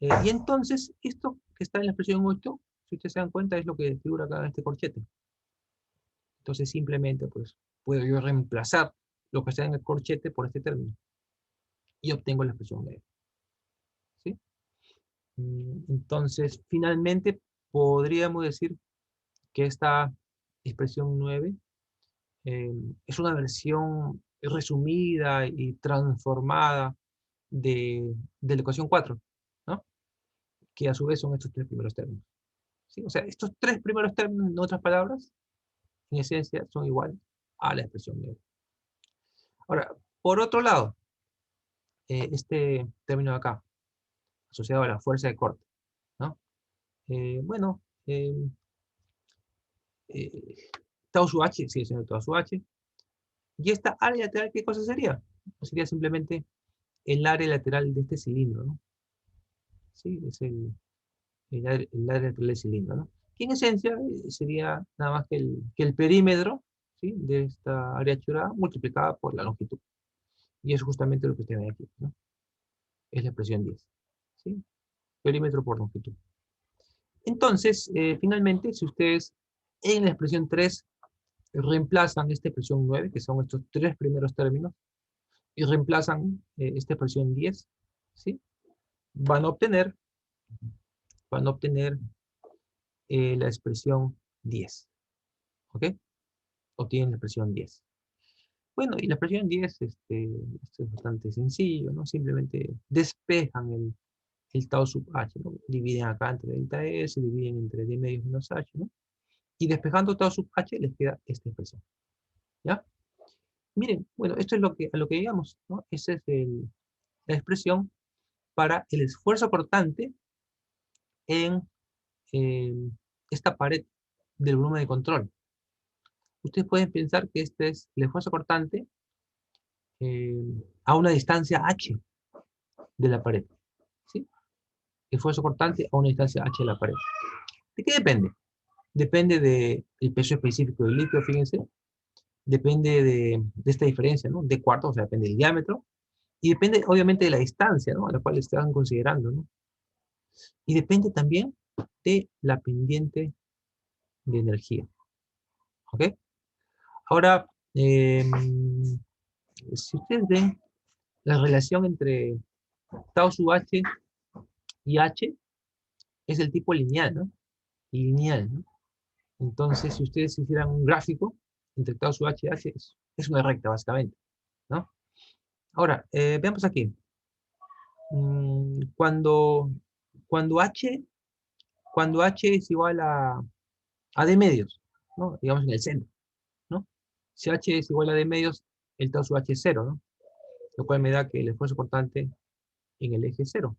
Y entonces, esto que está en la expresión 8, si ustedes se dan cuenta, es lo que figura acá en este corchete. Entonces, simplemente, pues, puedo yo reemplazar lo que está en el corchete por este término. Y obtengo la expresión 9. ¿Sí? Entonces, finalmente, podríamos decir que esta expresión 9 es una versión resumida y transformada de la ecuación 4, ¿no? Que a su vez son estos tres primeros términos. ¿Sí? O sea, estos tres primeros términos, en otras palabras, en esencia son igual a la expresión 9. Ahora, por otro lado, este término de acá, asociado a la fuerza de corte, ¿no? Bueno, tau sub h sigue siendo tau sub h. ¿Y esta área lateral qué cosa sería? Sería simplemente el área lateral de este cilindro, ¿no? Sí, es el área lateral del cilindro, ¿no? Que en esencia sería nada más que el perímetro, ¿sí? De esta área chorada multiplicada por la longitud. Y es justamente lo que ustedes ven aquí, ¿no? Es la expresión 10, ¿sí? Perímetro por longitud. Entonces, finalmente, si ustedes en la expresión 3 reemplazan esta expresión 9, que son estos tres primeros términos, y reemplazan esta expresión 10, ¿sí? Van a obtener la expresión 10, ¿ok? Obtienen la expresión 10. Bueno, y la expresión 10, esto es bastante sencillo, ¿no? Simplemente despejan el tau sub h, ¿no? Dividen acá entre delta S, dividen entre d medios menos h, ¿no? Y despejando tau sub h les queda esta expresión, ¿ya? Miren, bueno, esto es a lo que llegamos, ¿no? Esa es la expresión para el esfuerzo cortante en esta pared del volumen de control. Ustedes pueden pensar que este es el esfuerzo cortante eh, a una distancia h de la pared, ¿sí? Esfuerzo cortante a una distancia h de la pared. ¿De qué depende? Depende del peso específico del líquido, fíjense. Depende de esta diferencia, ¿no? De cuarto, o sea, depende del diámetro. Y depende, obviamente, de la distancia, ¿no? A la cual están considerando, ¿no? Y depende también de la pendiente de energía. ¿Ok? Ahora, si ustedes ven la relación entre tau sub h y h, es el tipo lineal, ¿no? Lineal, ¿no? Entonces, si ustedes hicieran un gráfico entre tau sub h y h, es una recta, básicamente, ¿no? Ahora, veamos aquí. Cuando h es igual a d medios, ¿no? Digamos en el centro, ¿no? Si h es igual a d medios, el tau sub h es 0, ¿no? Lo cual me da que el esfuerzo cortante en el eje es 0.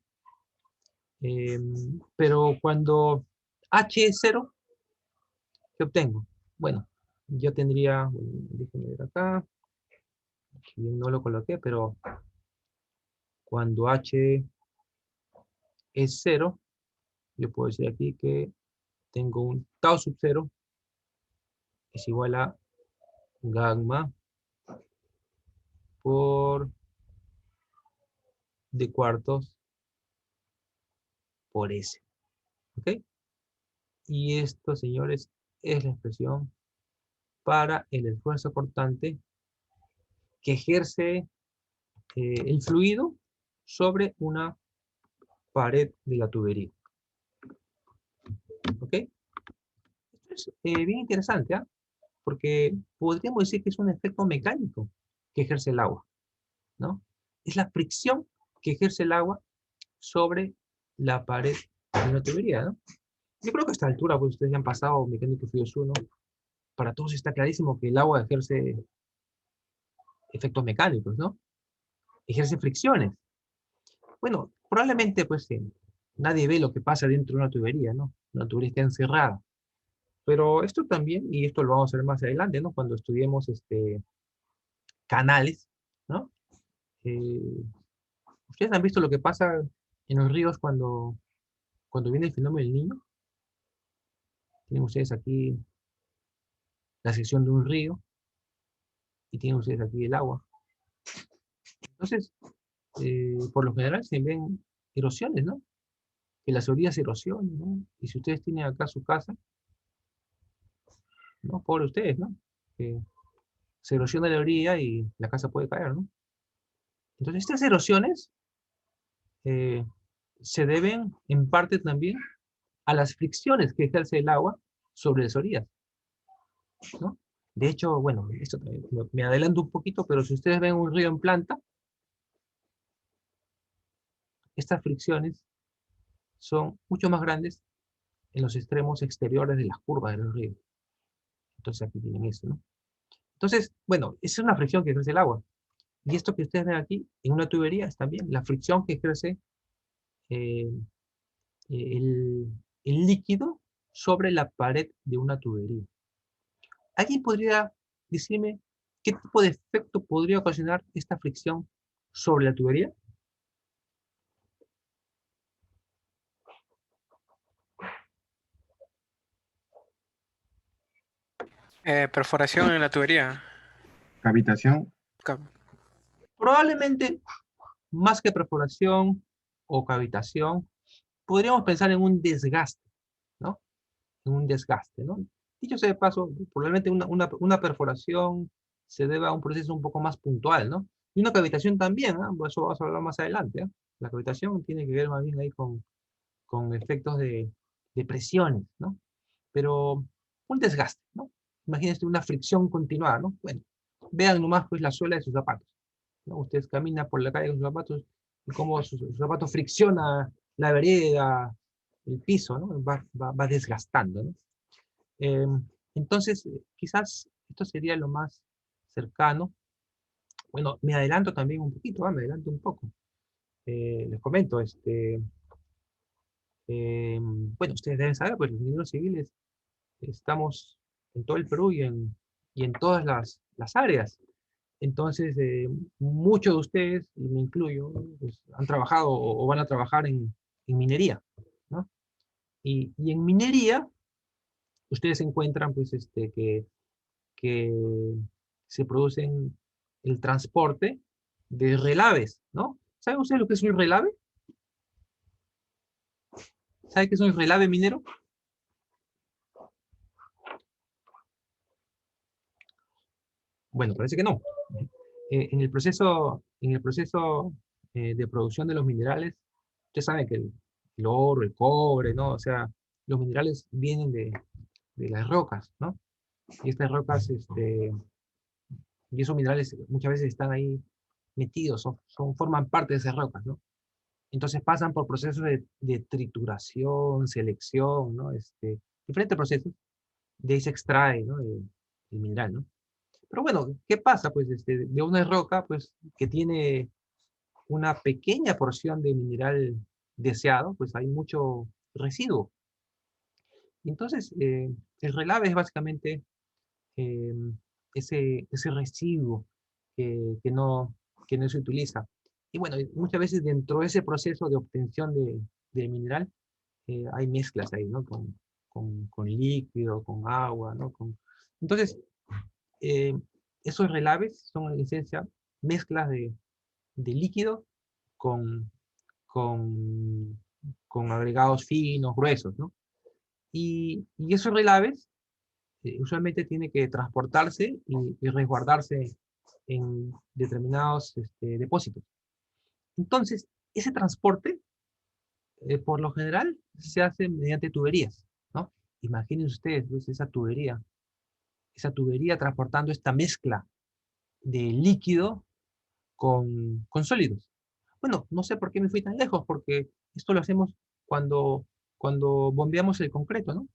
Pero cuando h es 0, ¿qué obtengo? Bueno, yo tendría, déjenme ver acá, Aquí no lo coloqué, pero cuando H es 0, yo puedo decir aquí que tengo un tau sub 0 es igual a gamma por d cuartos por S. ¿Ok? Y esto, señores, es la expresión para el esfuerzo cortante que ejerce el fluido sobre una pared de la tubería. ¿Ok? Esto es bien interesante, ¿ah? Porque podríamos decir que es un efecto mecánico que ejerce el agua, ¿no? Es la fricción que ejerce el agua sobre la pared de una tubería, ¿no? Yo creo que a esta altura, pues ustedes ya han pasado mecánica fluidos 1, para todos está clarísimo que el agua ejerce efectos mecánicos, ¿no? Ejerce fricciones. Bueno, probablemente pues nadie ve lo que pasa dentro de una tubería, ¿no? Una tubería está encerrada. Pero esto también, y esto lo vamos a ver más adelante, ¿no? Cuando estudiemos canales, ¿no? Eh, ¿Ustedes han visto lo que pasa en los ríos cuando viene el fenómeno del Niño? Tienen ustedes aquí la sección de un río y tienen ustedes aquí el agua. Entonces, por lo general se ven erosiones, ¿no? Que las orillas se erosionan, ¿no? Y si ustedes tienen acá su casa, ¿no? Pobre ustedes, ¿no? Que se erosiona la orilla y la casa puede caer, ¿no? Entonces, estas erosiones eh, se deben en parte también a las fricciones que ejerce el agua sobre las orillas, ¿no? De hecho, bueno, esto también me adelanto un poquito, pero si ustedes ven un río en planta, estas fricciones son mucho más grandes en los extremos exteriores de las curvas del río. Entonces aquí tienen esto, ¿no? Entonces, bueno, esa es una fricción que ejerce el agua. Y esto que ustedes ven aquí, en una tubería, es también la fricción que ejerce eh, el, el líquido sobre la pared de una tubería. ¿Alguien podría decirme qué tipo de efecto podría ocasionar esta fricción sobre la tubería? Perforación en la tubería. Cavitación. Ca- Probablemente, más que perforación o cavitación, podríamos pensar en un desgaste, ¿no? En un desgaste, ¿no? Dicho sea de paso, probablemente una perforación se deba a un proceso un poco más puntual, ¿no? Y una cavitación también, ¿ah? Por eso vamos a hablar más adelante, ¿ah? La cavitación tiene que ver más bien ahí con efectos de presiones, ¿no? Pero un desgaste, ¿no? Imagínense una fricción continuada, ¿no? Bueno, vean nomás pues la suela de sus zapatos, ¿no? Ustedes caminan por la calle con sus zapatos y cómo su zapato fricciona la vereda, el piso, ¿no? Va desgastando, ¿no? Eh, entonces, quizás esto sería lo más cercano. Bueno, me adelanto también un poquito, me adelanto un poco. Les comento, bueno, ustedes deben saber, pues los ingenieros civiles estamos en todo el Perú y en todas las áreas. Entonces, muchos de ustedes, y me incluyo, pues, han trabajado o van a trabajar en minería, ¿no? Y en minería, ustedes encuentran, pues, que se producen el transporte de relaves, ¿no? ¿Saben ustedes lo que es un relave? ¿Saben qué es un relave minero? Bueno, parece que no. En el proceso de producción de los minerales, ustedes saben que el oro, el cobre, ¿no? O sea, los minerales vienen de las rocas, ¿no? Y estas rocas, y esos minerales muchas veces están ahí metidos, forman parte de esas rocas, ¿no? Entonces pasan por procesos de trituración, selección, ¿no? Diferentes procesos, de ahí se extrae, ¿no? El mineral, ¿no? Pero bueno, ¿qué pasa? Pues de una roca, pues, que tiene una pequeña porción de mineral deseado, pues hay mucho residuo. Entonces, el relave es básicamente eh, ese residuo que no se utiliza. Y bueno, muchas veces dentro de ese proceso de obtención del mineral, hay mezclas ahí, ¿no? Con líquido, con agua, ¿no? Entonces, eh, esos relaves son en esencia mezclas de líquido con, con, con agregados finos, gruesos, ¿no? Y esos relaves usualmente tienen que transportarse y resguardarse en determinados depósitos. Entonces, ese transporte, por lo general, se hace mediante tuberías, ¿no? Imagínense ustedes, pues, esa tubería transportando esta mezcla de líquido con sólidos. Bueno, no sé por qué me fui tan lejos, porque esto lo hacemos cuando bombeamos el concreto, ¿no?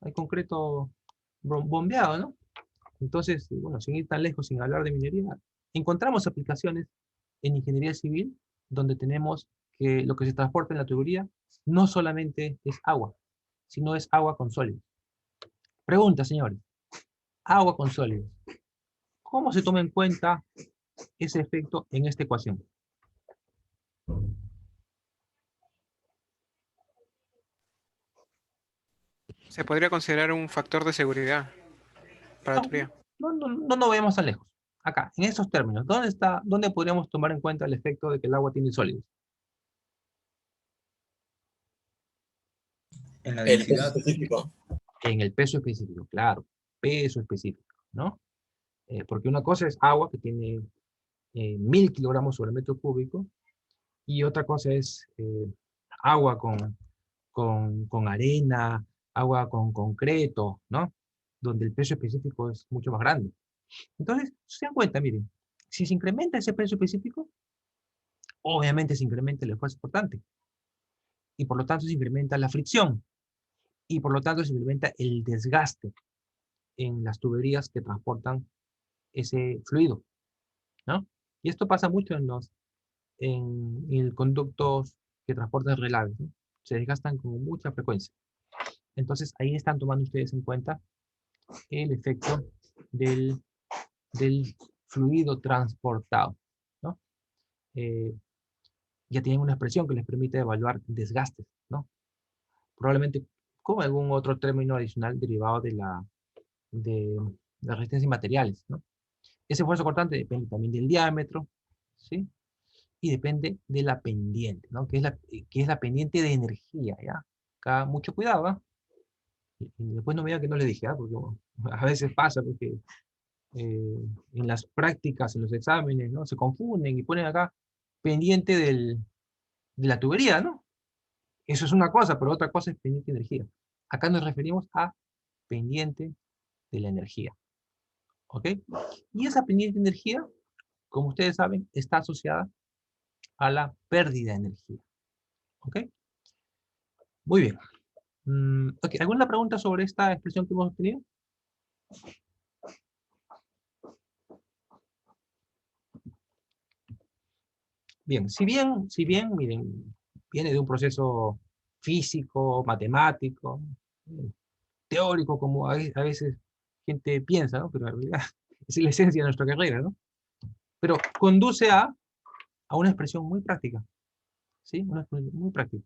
Hay concreto bombeado, ¿no? Entonces, bueno, sin ir tan lejos, sin hablar de minería, encontramos aplicaciones en ingeniería civil donde tenemos que lo que se transporta en la tubería no solamente es agua, sino es agua con sólidos. Pregunta, señores, agua con sólidos. ¿Cómo se toma en cuenta ese efecto en esta ecuación? Se podría considerar un factor de seguridad para la No, tubería. no nos vayamos tan lejos. Acá, en esos términos, ¿dónde podríamos tomar en cuenta el efecto de que el agua tiene sólidos? En la El peso densidad. específico. En el peso específico, claro, peso específico, ¿no? Porque una cosa es agua que tiene 1000 kilogramos sobre metro cúbico y otra cosa es agua con arena, agua con concreto, ¿no? Donde el peso específico es mucho más grande. Entonces, se dan cuenta, miren, si se incrementa ese peso específico, obviamente se incrementa el esfuerzo portante y por lo tanto se incrementa la fricción y por lo tanto se incrementa el desgaste en las tuberías que transportan ese fluido, ¿no? Y esto pasa mucho en conductos que transportan relaves, ¿no? Se desgastan con mucha frecuencia. Entonces, ahí están tomando ustedes en cuenta el efecto del fluido transportado, ¿no? Eh, ya tienen una expresión que les permite evaluar desgastes, ¿no? Probablemente con algún otro término adicional derivado de la resistencia de materiales, ¿no? Ese esfuerzo cortante depende también del diámetro, ¿sí? Y depende de la pendiente, ¿no? Que es la pendiente de energía, ¿ya? Acá mucho cuidado, ¿ah? Y después no me digan que no les dije, ¿ah? Porque bueno, a veces pasa, porque en las prácticas, en los exámenes, ¿no? Se confunden y ponen acá pendiente de la tubería, ¿no? Eso es una cosa, pero otra cosa es pendiente de energía. Acá nos referimos a pendiente de la energía, ¿ok? Y esa pendiente de energía, como ustedes saben, está asociada a la pérdida de energía, ¿ok? Muy bien. Ok, ¿alguna pregunta sobre esta expresión que hemos obtenido? Bien, si bien, miren, viene de un proceso físico, matemático, eh, teórico, como a veces gente piensa, ¿no? Pero en realidad es la esencia de nuestra carrera, ¿no? Pero conduce a una expresión muy práctica, ¿sí? Una expresión muy práctica,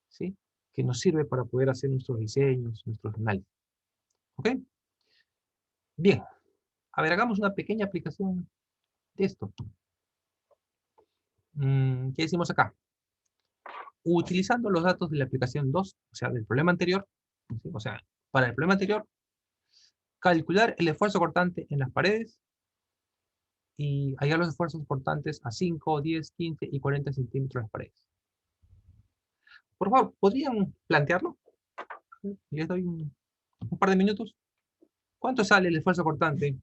¿sí? Que nos sirve para poder hacer nuestros diseños, nuestros análisis, ¿ok? Bien, a ver, hagamos una pequeña aplicación de esto. ¿Qué decimos acá? Utilizando los datos de la aplicación 2, o sea, del problema anterior, ¿sí? O sea, para el problema anterior, calcular el esfuerzo cortante en las paredes y hallar los esfuerzos cortantes a 5, 10, 15 y 40 centímetros de las paredes. Por favor, ¿podrían plantearlo? Les doy un par de minutos. ¿Cuánto sale el esfuerzo cortante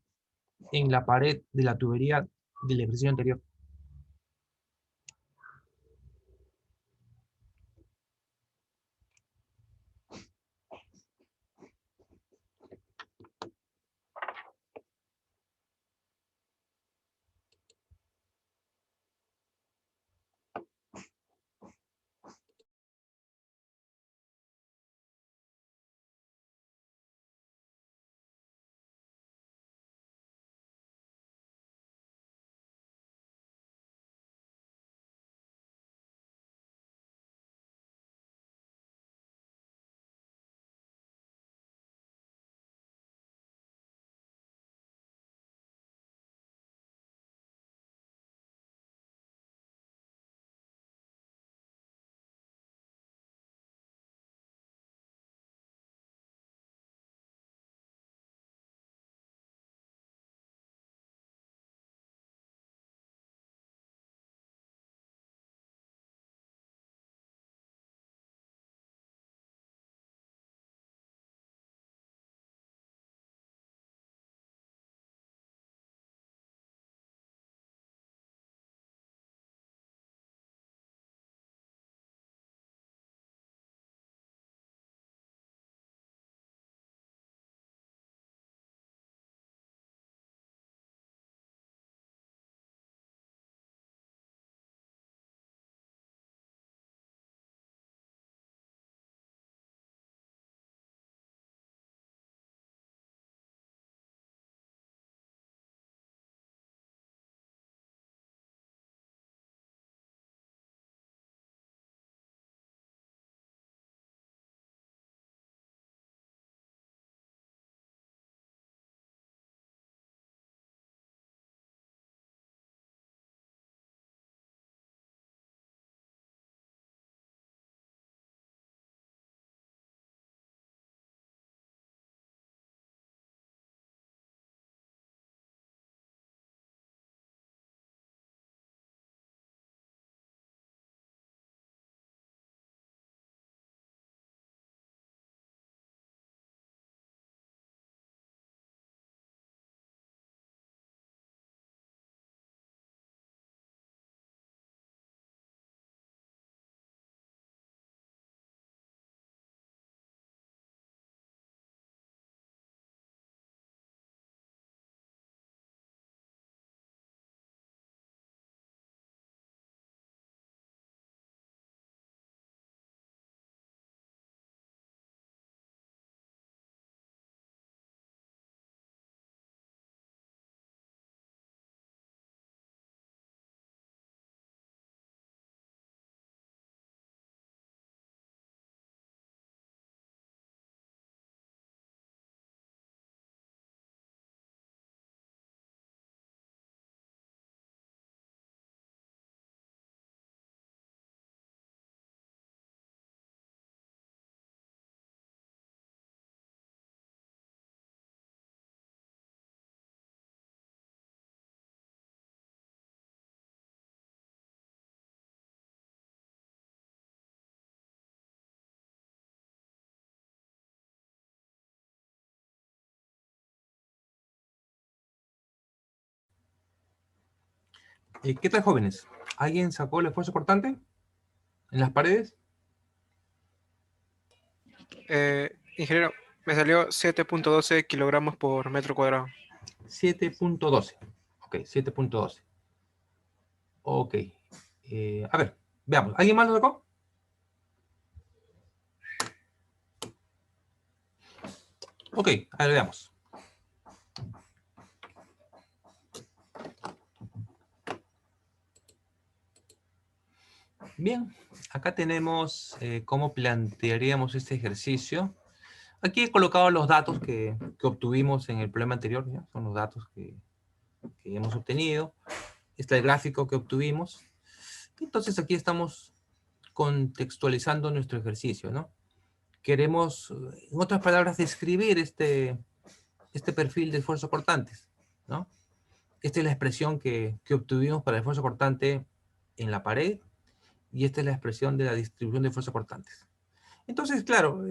en la pared de la tubería del ejercicio anterior? ¿Qué tal, jóvenes? ¿Alguien sacó el esfuerzo cortante en las paredes? Ingeniero, me salió 7.12 kilogramos por metro cuadrado. 7.12. Ok, 7.12. Ok. A ver, veamos. ¿Alguien más lo sacó? Ok, a ver, veamos. Bien, acá tenemos cómo plantearíamos este ejercicio. Aquí he colocado los datos que obtuvimos en el problema anterior, ¿ya? Son los datos que hemos obtenido. Este es el gráfico que obtuvimos. Entonces aquí estamos contextualizando nuestro ejercicio, ¿no? Queremos, en otras palabras, describir este perfil de esfuerzo cortantes, ¿no? Esta es la expresión que obtuvimos para el esfuerzo cortante en la pared, y esta es la expresión de la distribución de esfuerzos cortantes. Entonces, claro,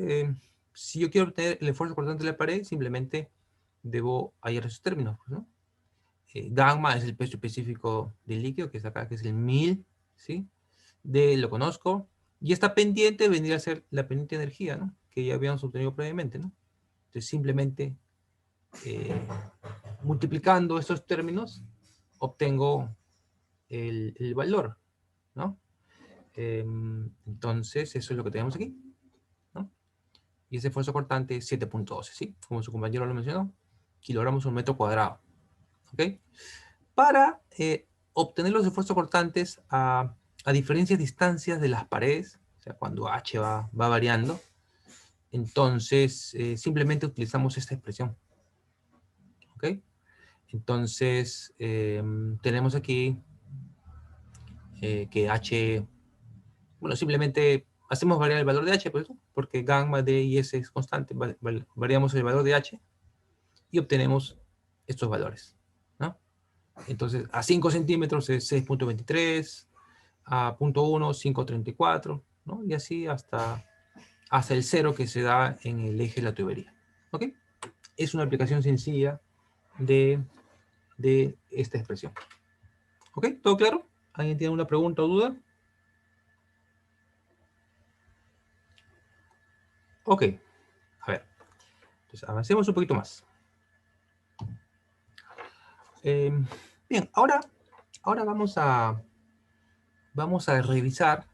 si yo quiero obtener el esfuerzo cortante de la pared, simplemente debo hallar esos términos, pues, ¿no? Gamma es el peso específico del líquido, que es acá, que es el 1000, ¿sí? D lo conozco, y esta pendiente vendría a ser la pendiente de energía, ¿no? Que ya habíamos obtenido previamente, ¿no? Entonces, simplemente multiplicando estos términos, obtengo el valor, ¿no? Entonces, eso es lo que tenemos aquí, ¿no? Y ese esfuerzo cortante es 7.12, ¿sí? Como su compañero lo mencionó, kilogramos por metro cuadrado, ¿ok? Para obtener los esfuerzos cortantes a diferentes distancias de las paredes, o sea, cuando h va variando, entonces simplemente utilizamos esta expresión, ¿ok? Entonces, tenemos aquí que h, bueno, simplemente hacemos variar el valor de h, pues, ¿no? Porque gamma, d y s es constante, variamos el valor de h y obtenemos estos valores, ¿no? Entonces, a 5 centímetros es 6.23, a 0.1, 5.34, ¿no? Y así hasta el 0 que se da en el eje de la tubería, ¿ok? Es una aplicación sencilla de esta expresión. ¿Ok? ¿Todo claro? ¿Alguien tiene una pregunta o duda? Ok. A ver. Entonces, avancemos un poquito más. Bien, ahora vamos a revisar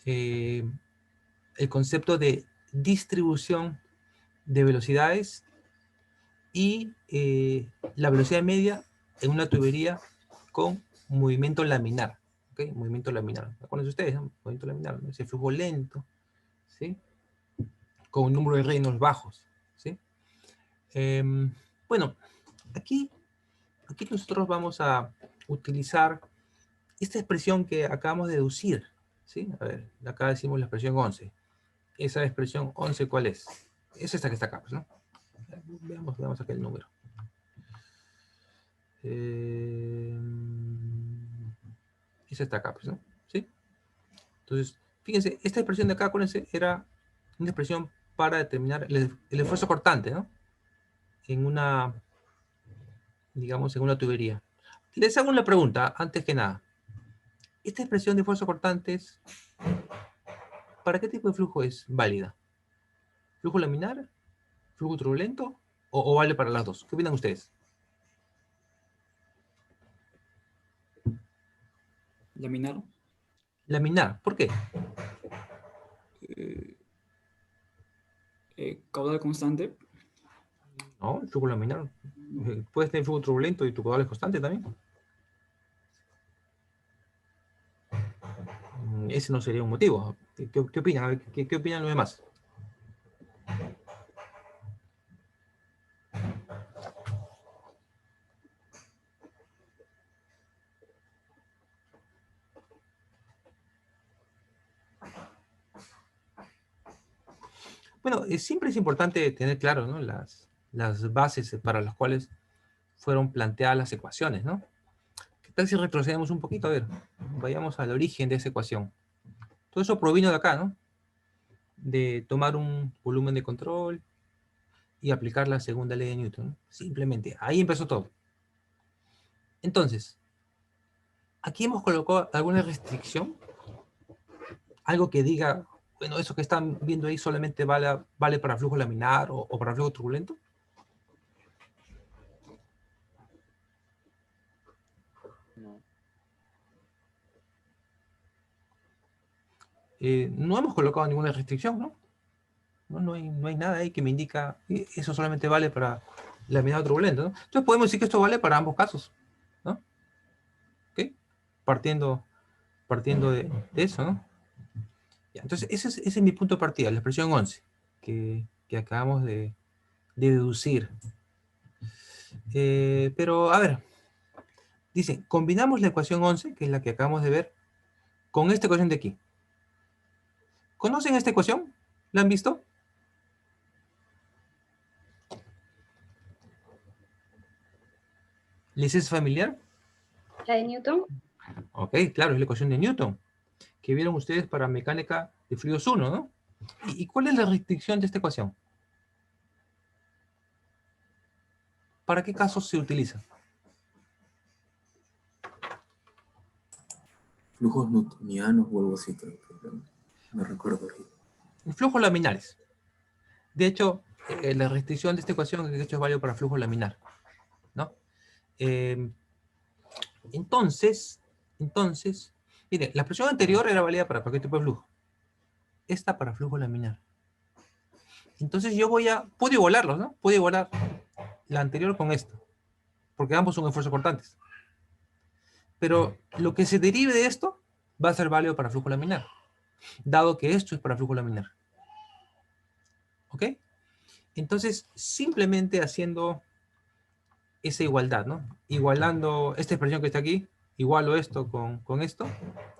el concepto de distribución de velocidades y la velocidad media en una tubería con movimiento laminar. ¿Ok? Movimiento laminar. ¿Conocen ustedes? ¿No? Movimiento laminar, ¿no? Ese flujo lento, ¿sí? Con un número de reinos bajos, ¿sí? Bueno, aquí nosotros vamos a utilizar esta expresión que acabamos de deducir, ¿sí? A ver, acá decimos la expresión 11. Esa expresión 11, ¿cuál es? Es esta que está acá, pues, ¿no? Veamos acá el número. Esa está acá, pues, ¿no? ¿Sí? Entonces, fíjense, esta expresión de acá, acuérdense, era una expresión para determinar el esfuerzo cortante, ¿no? En una, digamos, en una tubería. Les hago una pregunta, antes que nada. Esta expresión de esfuerzo cortantes, ¿para qué tipo de flujo es válida? ¿Flujo laminar? ¿Flujo turbulento? ¿O vale para las dos? ¿Qué opinan ustedes? Laminar. Laminar, ¿por qué? eh, Caudal constante. No, el flujo laminar. Puedes tener flujo turbulento y tu caudal es constante también. Ese no sería un motivo. ¿Qué opinan? A ver, ¿qué opinan los demás? Bueno, siempre es importante tener claro, ¿no? las bases para las cuales fueron planteadas las ecuaciones, ¿no? ¿Qué tal si retrocedemos un poquito? A ver, vayamos al origen de esa ecuación. Todo eso provino de acá, ¿no? De tomar un volumen de control y aplicar la segunda ley de Newton, ¿no? Simplemente, ahí empezó todo. Entonces, aquí hemos colocado alguna restricción, algo que diga, bueno, eso que están viendo ahí solamente vale para flujo laminar o para flujo turbulento. No. No hemos colocado ninguna restricción, ¿no? No hay nada ahí que me indica eso solamente vale para laminado turbulento, ¿no? Entonces podemos decir que esto vale para ambos casos, ¿no? ¿Ok? Partiendo de eso, ¿no? Ya, entonces ese es mi punto de partida, la expresión 11, que acabamos de deducir. Pero, a ver, dice, combinamos la ecuación 11, que es la que acabamos de ver, con esta ecuación de aquí. ¿Conocen esta ecuación? ¿La han visto? ¿Les es familiar? ¿La de Newton? Ok, claro, es la ecuación de Newton, que vieron ustedes para mecánica de fluidos 1, ¿no? ¿Y cuál es la restricción de esta ecuación? ¿Para qué casos se utiliza? Flujos newtonianos o algo así, creo que no recuerdo aquí. Flujos laminares. De hecho, la restricción de esta ecuación de hecho es válida para flujo laminar, ¿no? Entonces, mire, la expresión anterior era válida para cualquier tipo de flujo. Esta para flujo laminar. Entonces yo puedo igualarlos, ¿no? Puedo igualar la anterior con esta, porque ambos son esfuerzos cortantes. Pero lo que se derive de esto va a ser válido para flujo laminar, dado que esto es para flujo laminar. ¿Ok? Entonces, simplemente haciendo esa igualdad, ¿no? Igualando esta expresión que está aquí, igualo esto con esto,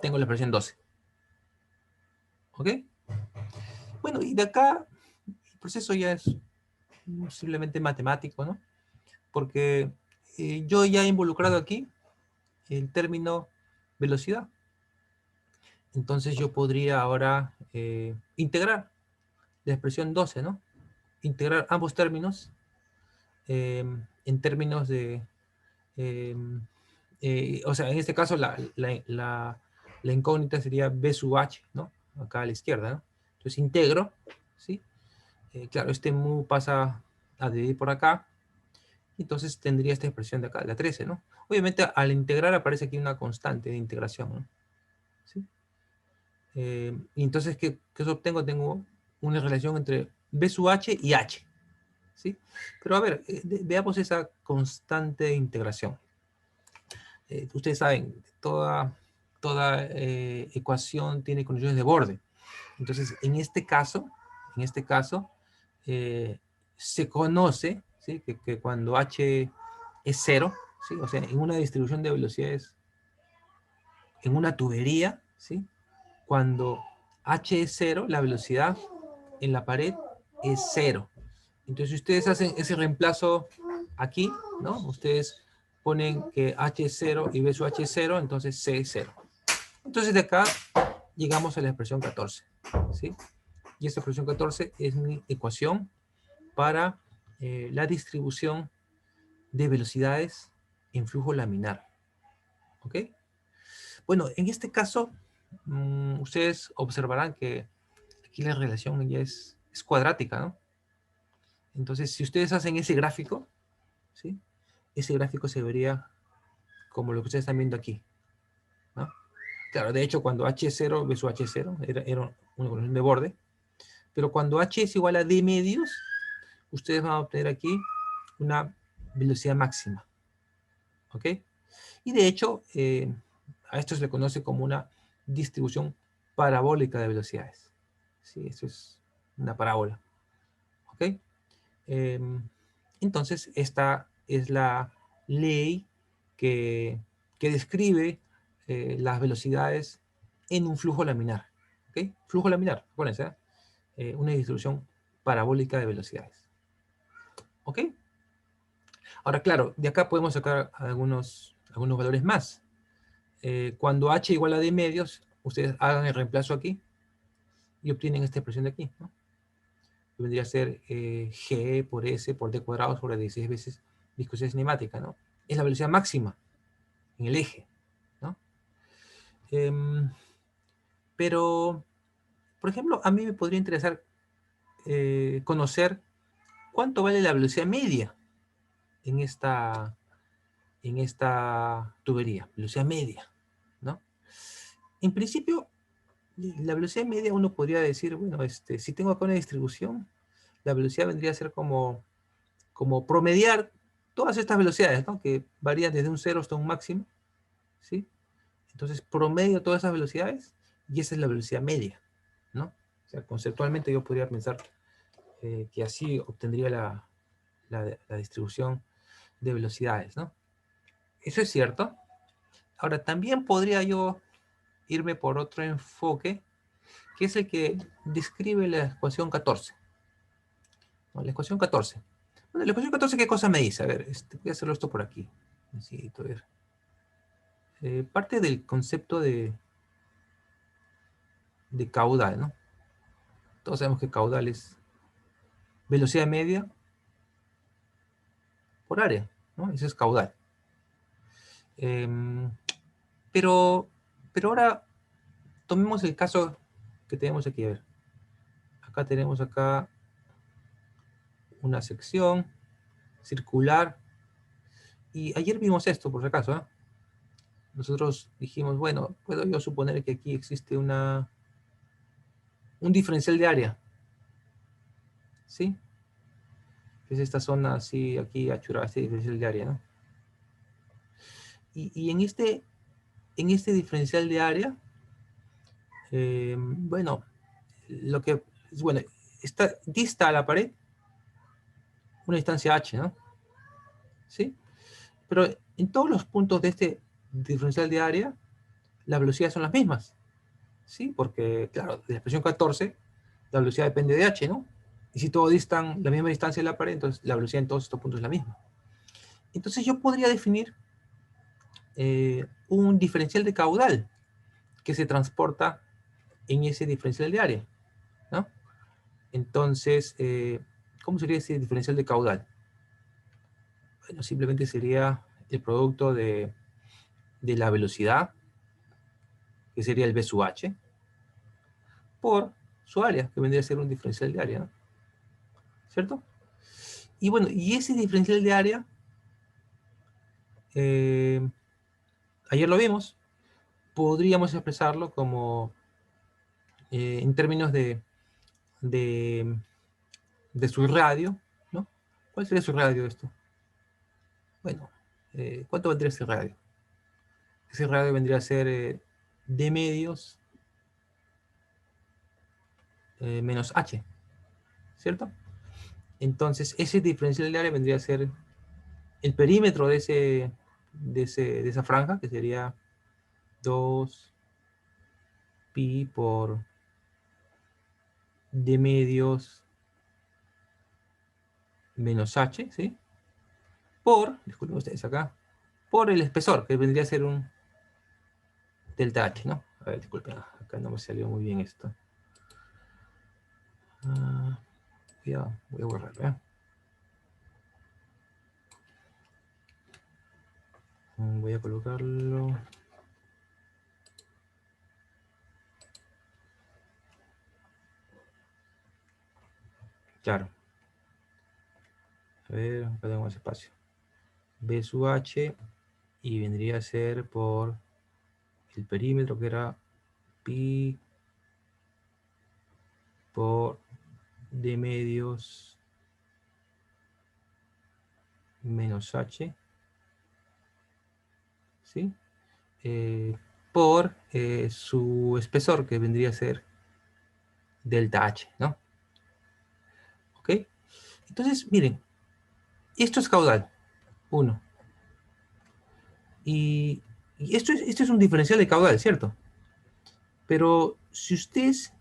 tengo la expresión 12. ¿Ok? Bueno, y de acá el proceso ya es simplemente matemático, ¿no? Porque yo ya he involucrado aquí el término velocidad. Entonces yo podría ahora integrar la expresión 12, ¿no? Integrar ambos términos en términos de... o sea, en este caso la incógnita sería B sub h, ¿no? Acá a la izquierda, ¿no? Entonces integro, ¿sí? Claro, este mu pasa a dividir por acá, entonces tendría esta expresión de acá, la 13, ¿no? Obviamente al integrar aparece aquí una constante de integración, ¿no? ¿Sí? Y entonces, ¿qué obtengo? Tengo una relación entre B sub h y h, ¿sí? Pero a ver, veamos esa constante de integración. Ustedes saben, toda ecuación tiene condiciones de borde. Entonces, en este caso, se conoce, ¿sí? que cuando h es 0, ¿sí? O sea, en una distribución de velocidades, en una tubería, ¿sí? Cuando h es 0, la velocidad en la pared es 0. Entonces, si ustedes hacen ese reemplazo aquí, ¿no? Ustedes ponen que h es 0 y b sub h es 0, entonces c es 0. Entonces, de acá llegamos a la expresión 14, ¿sí? Y esta expresión 14 es mi ecuación para la distribución de velocidades en flujo laminar. ¿Ok? Bueno, en este caso, ustedes observarán que aquí la relación ya es cuadrática, ¿no? Entonces, si ustedes hacen ese gráfico, ¿sí? Ese gráfico se vería como lo que ustedes están viendo aquí, ¿no? Claro, de hecho, cuando h es 0, b sub h es 0, era una condición de borde, pero cuando h es igual a d medios, ustedes van a obtener aquí una velocidad máxima, ¿ok? Y de hecho, a esto se le conoce como una distribución parabólica de velocidades. Sí, esto es una parábola, ¿ok? Entonces, esta es la ley que describe las velocidades en un flujo laminar. ¿Ok? Flujo laminar, acuérdense, una distribución parabólica de velocidades. ¿Ok? Ahora, claro, de acá podemos sacar algunos valores más. Cuando h igual a d medios, ustedes hagan el reemplazo aquí y obtienen esta expresión de aquí, ¿no? Que vendría a ser g por s por d cuadrado sobre 16 veces viscosidad cinemática, ¿no? Es la velocidad máxima en el eje, ¿no? Pero, por ejemplo, a mí me podría interesar conocer cuánto vale la velocidad media en esta tubería, velocidad media, ¿no? En principio, la velocidad media uno podría decir, bueno, si tengo acá una distribución, la velocidad vendría a ser como promediar todas estas velocidades, ¿no? Que varían desde un cero hasta un máximo, ¿sí? Entonces, promedio todas esas velocidades y esa es la velocidad media, ¿no? O sea, conceptualmente yo podría pensar que así obtendría la distribución de velocidades, ¿no? Eso es cierto. Ahora, también podría yo irme por otro enfoque, que es el que describe la ecuación 14. ¿No? La ecuación 14. Bueno, la ecuación 14, ¿qué cosa me dice? A ver, voy a hacerlo esto por aquí. Necesito ver. Parte del concepto de caudal, ¿no? Todos sabemos que caudal es velocidad media por área, ¿no? Eso es caudal. Pero ahora tomemos el caso que tenemos aquí. A ver, acá tenemos una sección circular. Y ayer vimos esto, por si acaso, ¿eh? Nosotros dijimos, bueno, puedo yo suponer que aquí existe un diferencial de área, ¿sí? Es esta zona así, aquí achurada, este diferencial de área, ¿no? Y en este diferencial de área, bueno, dista a la pared una distancia h, ¿no? ¿Sí? Pero en todos los puntos de este diferencial de área, las velocidades son las mismas, ¿sí? Porque, claro, de la expresión 14, la velocidad depende de h, ¿no? Y si todos distan la misma distancia de la pared, entonces la velocidad en todos estos puntos es la misma. Entonces yo podría definir un diferencial de caudal que se transporta en ese diferencial de área, ¿no? Entonces, ¿cómo sería ese diferencial de caudal? Bueno, simplemente sería el producto de la velocidad, que sería el B sub h, por su área, que vendría a ser un diferencial de área, ¿no? ¿Cierto? Y bueno, y ese diferencial de área, ayer lo vimos, podríamos expresarlo como en términos de su radio, ¿no? ¿Cuál sería su radio de esto? Bueno, ¿cuánto vendría ese radio? Ese radio vendría a ser D medios menos H, ¿cierto? Entonces, ese diferencial de área vendría a ser el perímetro de esa franja, que sería 2 pi por D medios menos H, ¿sí? Disculpen ustedes acá, por el espesor, que vendría a ser un delta H, ¿no? A ver, disculpen, acá no me salió muy bien esto. Voy a borrar, ¿eh? Voy a colocarlo. Claro. A ver, acá tengo más espacio. B sub H y vendría a ser por el perímetro, que era pi por D medios menos H, ¿sí? Por su espesor, que vendría a ser delta H, ¿no? ¿Ok? Entonces, miren, esto es caudal, 1. Y esto es un diferencial de caudal, ¿cierto? Pero si ustedes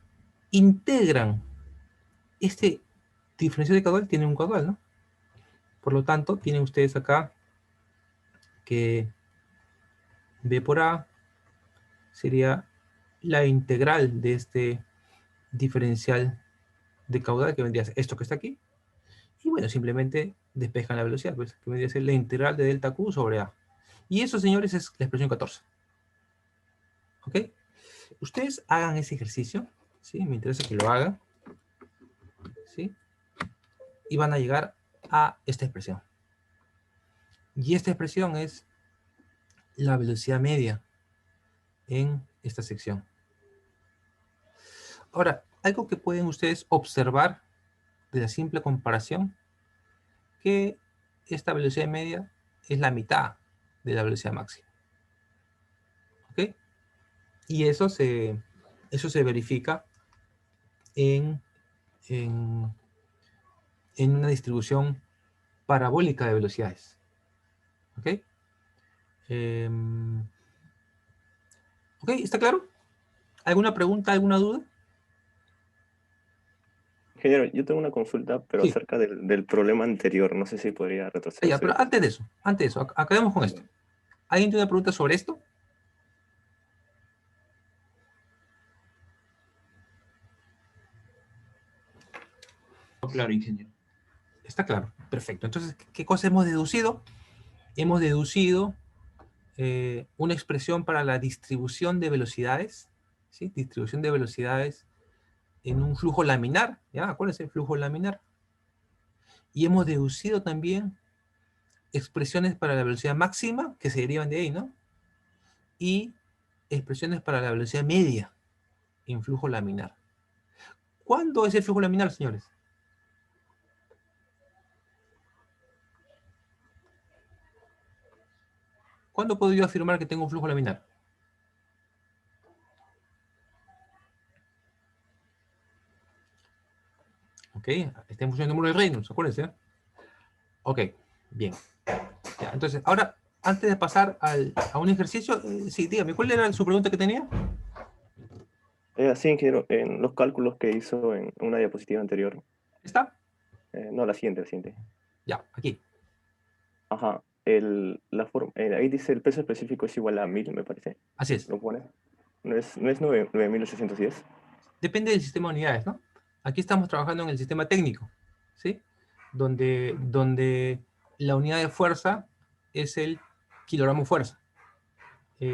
integran este diferencial de caudal, tiene un caudal, ¿no? Por lo tanto, tienen ustedes acá que B por A sería la integral de este diferencial de caudal, que vendría a ser esto que está aquí. Y bueno, simplemente despejan la velocidad, pues, que vendría a ser la integral de delta Q sobre A. Y eso, señores, es la expresión 14. ¿Ok? Ustedes hagan ese ejercicio, ¿sí? Me interesa que lo hagan, ¿sí? Y van a llegar a esta expresión. Y esta expresión es la velocidad media en esta sección. Ahora, algo que pueden ustedes observar de la simple comparación, que esta velocidad media es la mitad de la velocidad máxima. ¿Ok? Y eso se verifica en una distribución parabólica de velocidades. ¿Ok? ¿Ok? ¿Está claro? ¿Alguna pregunta, alguna duda? Ingeniero, yo tengo una consulta, pero Sí. acerca del problema anterior. No sé si podría Ya, retrocederse. pero antes de eso, acabemos con esto. ¿Alguien tiene una pregunta sobre esto? Claro, ingeniero. Está claro, perfecto. Entonces, ¿qué cosa hemos deducido? Hemos deducido una expresión para la distribución de velocidades, ¿sí? Distribución de velocidades en un flujo laminar, ¿ya? ¿Cuál es el flujo laminar? Y hemos deducido también expresiones para la velocidad máxima, que se derivan de ahí, ¿no? Y expresiones para la velocidad media en flujo laminar. ¿Cuándo es el flujo laminar, señores? ¿Cuándo puedo yo afirmar que tengo un flujo laminar? ¿Ok? Está en función del número de Reynolds, acuérdense. Ok, bien. Ya, entonces, ahora, antes de pasar a un ejercicio, sí, dígame, ¿cuál era su pregunta que tenía? Sí, ingeniero, en los cálculos que hizo en una diapositiva anterior. ¿Está? No, la siguiente, la siguiente. Ya, aquí. Ajá. Ahí dice el peso específico es igual a 1000, me parece. Así es. ¿Lo pone? ¿No es 9810? Depende del sistema de unidades, ¿no? Aquí estamos trabajando en el sistema técnico, ¿sí? Donde la unidad de fuerza es el kilogramo fuerza.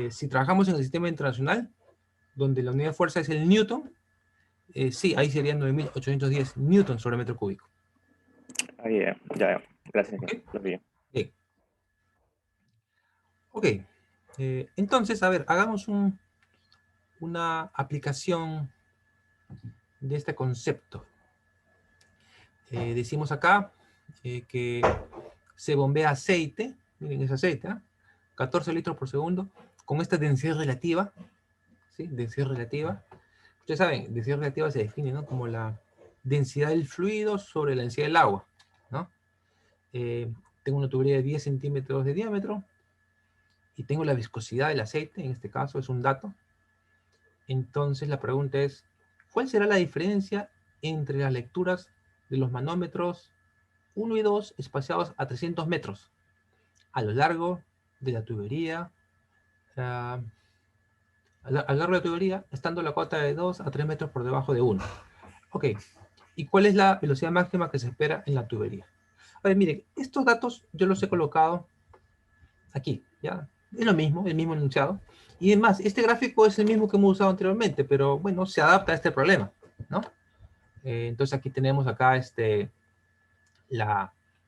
Si trabajamos en el sistema internacional, donde la unidad de fuerza es el newton, sí, ahí serían 9810 newton sobre metro cúbico. Ahí, ya. Gracias, ¿Ok? lo vi. Bien. Ok. Entonces, a ver, hagamos una aplicación de este concepto. Decimos acá que se bombea aceite, miren ese aceite, 14 litros por segundo, con esta densidad relativa, ¿sí? Densidad relativa. Ustedes saben, densidad relativa se define, ¿no? Como la densidad del fluido sobre la densidad del agua, ¿no? Tengo una tubería de 10 centímetros de diámetro y tengo la viscosidad del aceite, en este caso es un dato. Entonces la pregunta es, ¿cuál será la diferencia entre las lecturas de los manómetros 1 y 2 espaciados a 300 metros a lo largo de la tubería, a lo largo de la tubería, estando la cota de 2 a 3 metros por debajo de 1? Ok, ¿y cuál es la velocidad máxima que se espera en la tubería? A ver, miren, estos datos yo los he colocado aquí, ¿ya? Es lo mismo, el mismo enunciado. Y además, este gráfico es el mismo que hemos usado anteriormente, pero bueno, se adapta a este problema, ¿no? Entonces aquí tenemos acá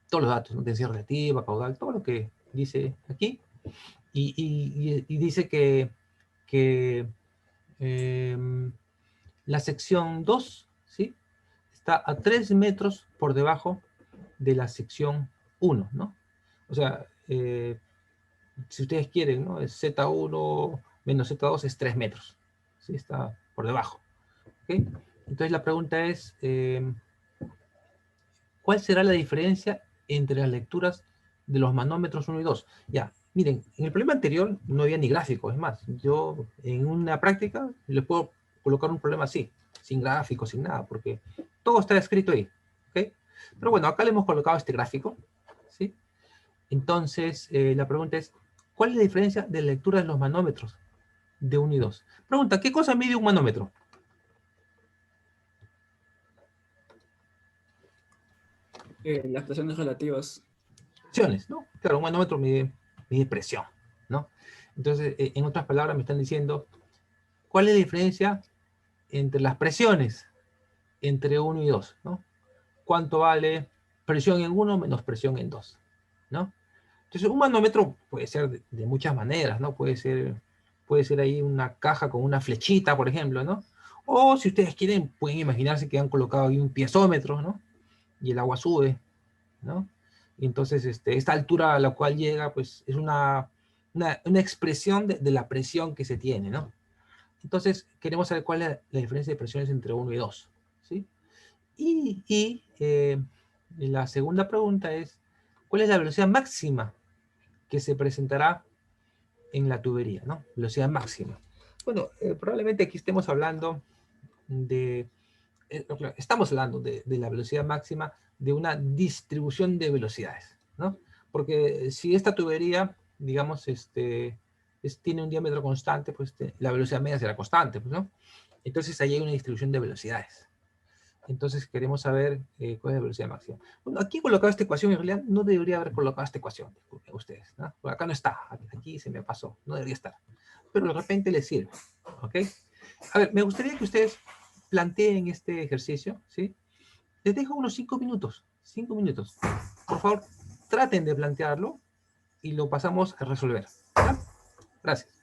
todos los datos, ¿no? Densidad relativa, caudal, todo lo que dice aquí. Y dice que la sección 2, ¿sí? Está a 3 metros por debajo de la sección 1, ¿no? O sea, si ustedes quieren, ¿no? Es Z1 menos Z2 es 3 metros, ¿sí? Está por debajo, ¿ok? Entonces la pregunta es, ¿cuál será la diferencia entre las lecturas de los manómetros 1 y 2? Ya, miren, en el problema anterior no había ni gráficos, es más, yo en una práctica les puedo colocar un problema así, sin gráficos, sin nada, porque todo está escrito ahí, ¿ok? Pero bueno, acá le hemos colocado este gráfico, ¿sí? Entonces, la pregunta es, ¿cuál es la diferencia de la lectura de los manómetros de 1 y 2? Pregunta, ¿qué cosa mide un manómetro? Las presiones relativas. Presiones, ¿no? Claro, un manómetro mide presión, ¿no? Entonces, en otras palabras, me están diciendo ¿Cuál es la diferencia entre las presiones entre 1 y 2? ¿No? ¿Cuánto vale presión en 1 menos presión en 2? ¿No? Entonces, un manómetro puede ser de muchas maneras, ¿no? Puede ser ahí una caja con una flechita, por ejemplo, ¿no? O si ustedes quieren, pueden imaginarse que han colocado ahí un piezómetro, ¿no? Y el agua sube, ¿no? Y entonces, esta altura a la cual llega, pues, es una expresión de la presión que se tiene, ¿no? Entonces, queremos saber cuál es la diferencia de presiones entre 1 y 2, ¿sí? Y la segunda pregunta es, ¿cuál es la velocidad máxima que se presentará en la tubería, ¿no? Velocidad máxima. Bueno, probablemente aquí estemos hablando estamos hablando de la velocidad máxima de una distribución de velocidades, ¿no? Porque si esta tubería, digamos, tiene un diámetro constante, pues la velocidad media será constante, pues, ¿no? Entonces ahí hay una distribución de velocidades. Entonces queremos saber cuál es la velocidad máxima. Bueno, aquí he colocado esta ecuación, en realidad no debería haber colocado esta ecuación, disculpen ustedes, ¿no? Por acá no está, aquí se me pasó, no debería estar. Pero de repente les sirve, ¿ok? A ver, me gustaría que ustedes planteen este ejercicio, ¿sí? Les dejo unos 5 minutos, 5 minutos. Por favor, traten de plantearlo y lo pasamos a resolver. ¿Ya? Gracias.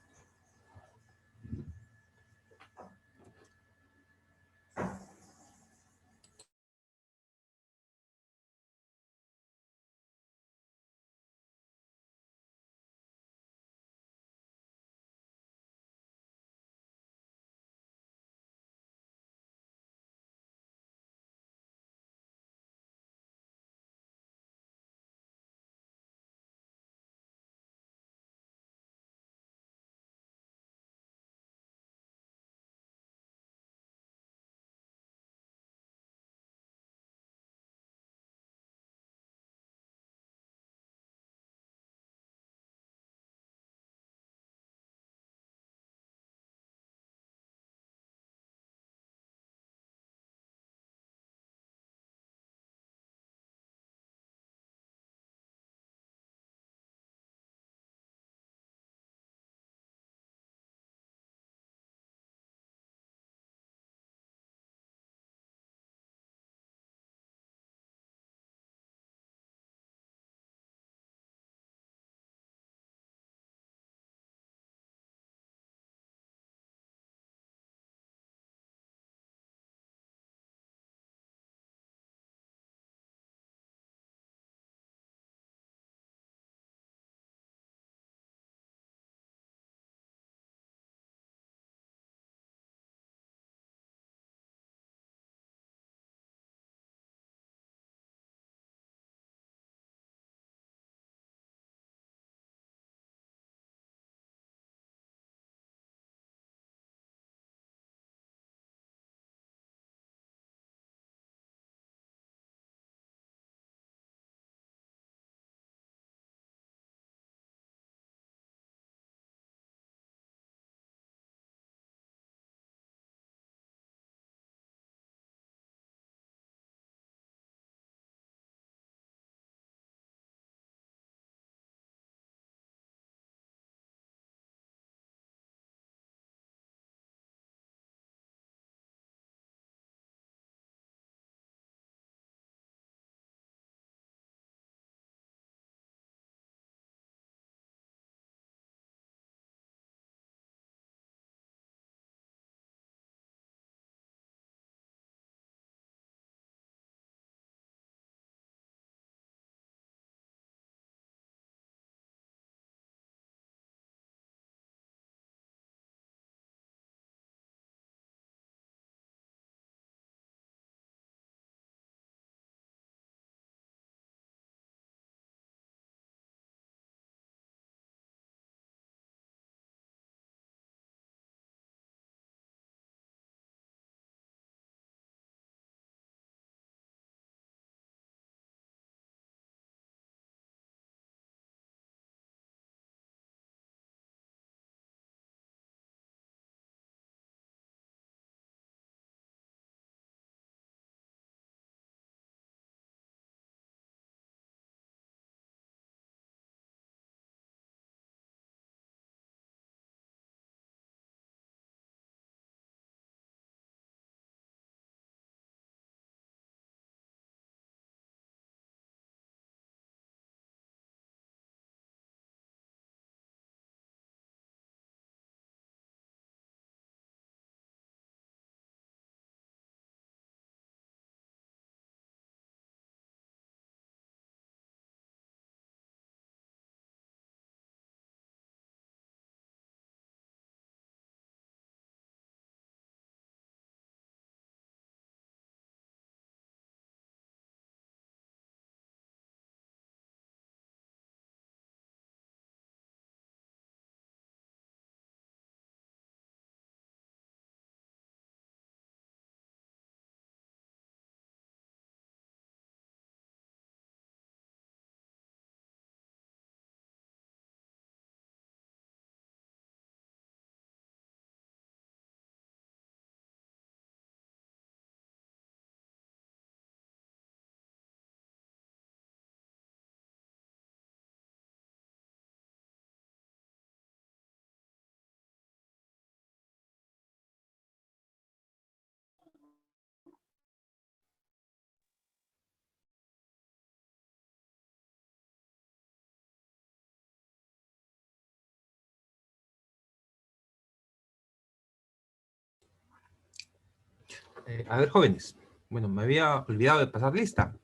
A ver, jóvenes. Bueno, me había olvidado de pasar lista.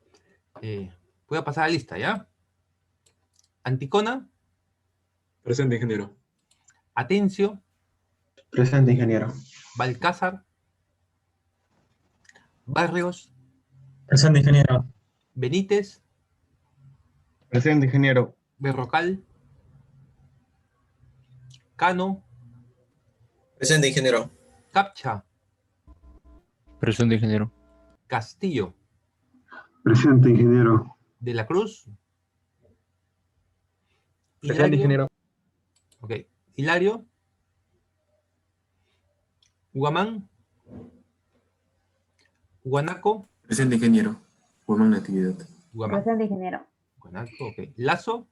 Voy a pasar a lista, ¿ya? Anticona, Presente, ingeniero. Atencio, Presente, ingeniero. Balcázar, Barrios, Presente, ingeniero. Benítez, Presente, ingeniero. Berrocal, Cano, Presente, ingeniero. Capcha, Presente, ingeniero. Castillo, Presente, ingeniero. De la Cruz, Presente, ingeniero. Ok. Hilario, Guamán, Guanaco, Presente, ingeniero. Guamán Natividad. Guamán, Presente, ingeniero. Guanaco, ok. Lazo,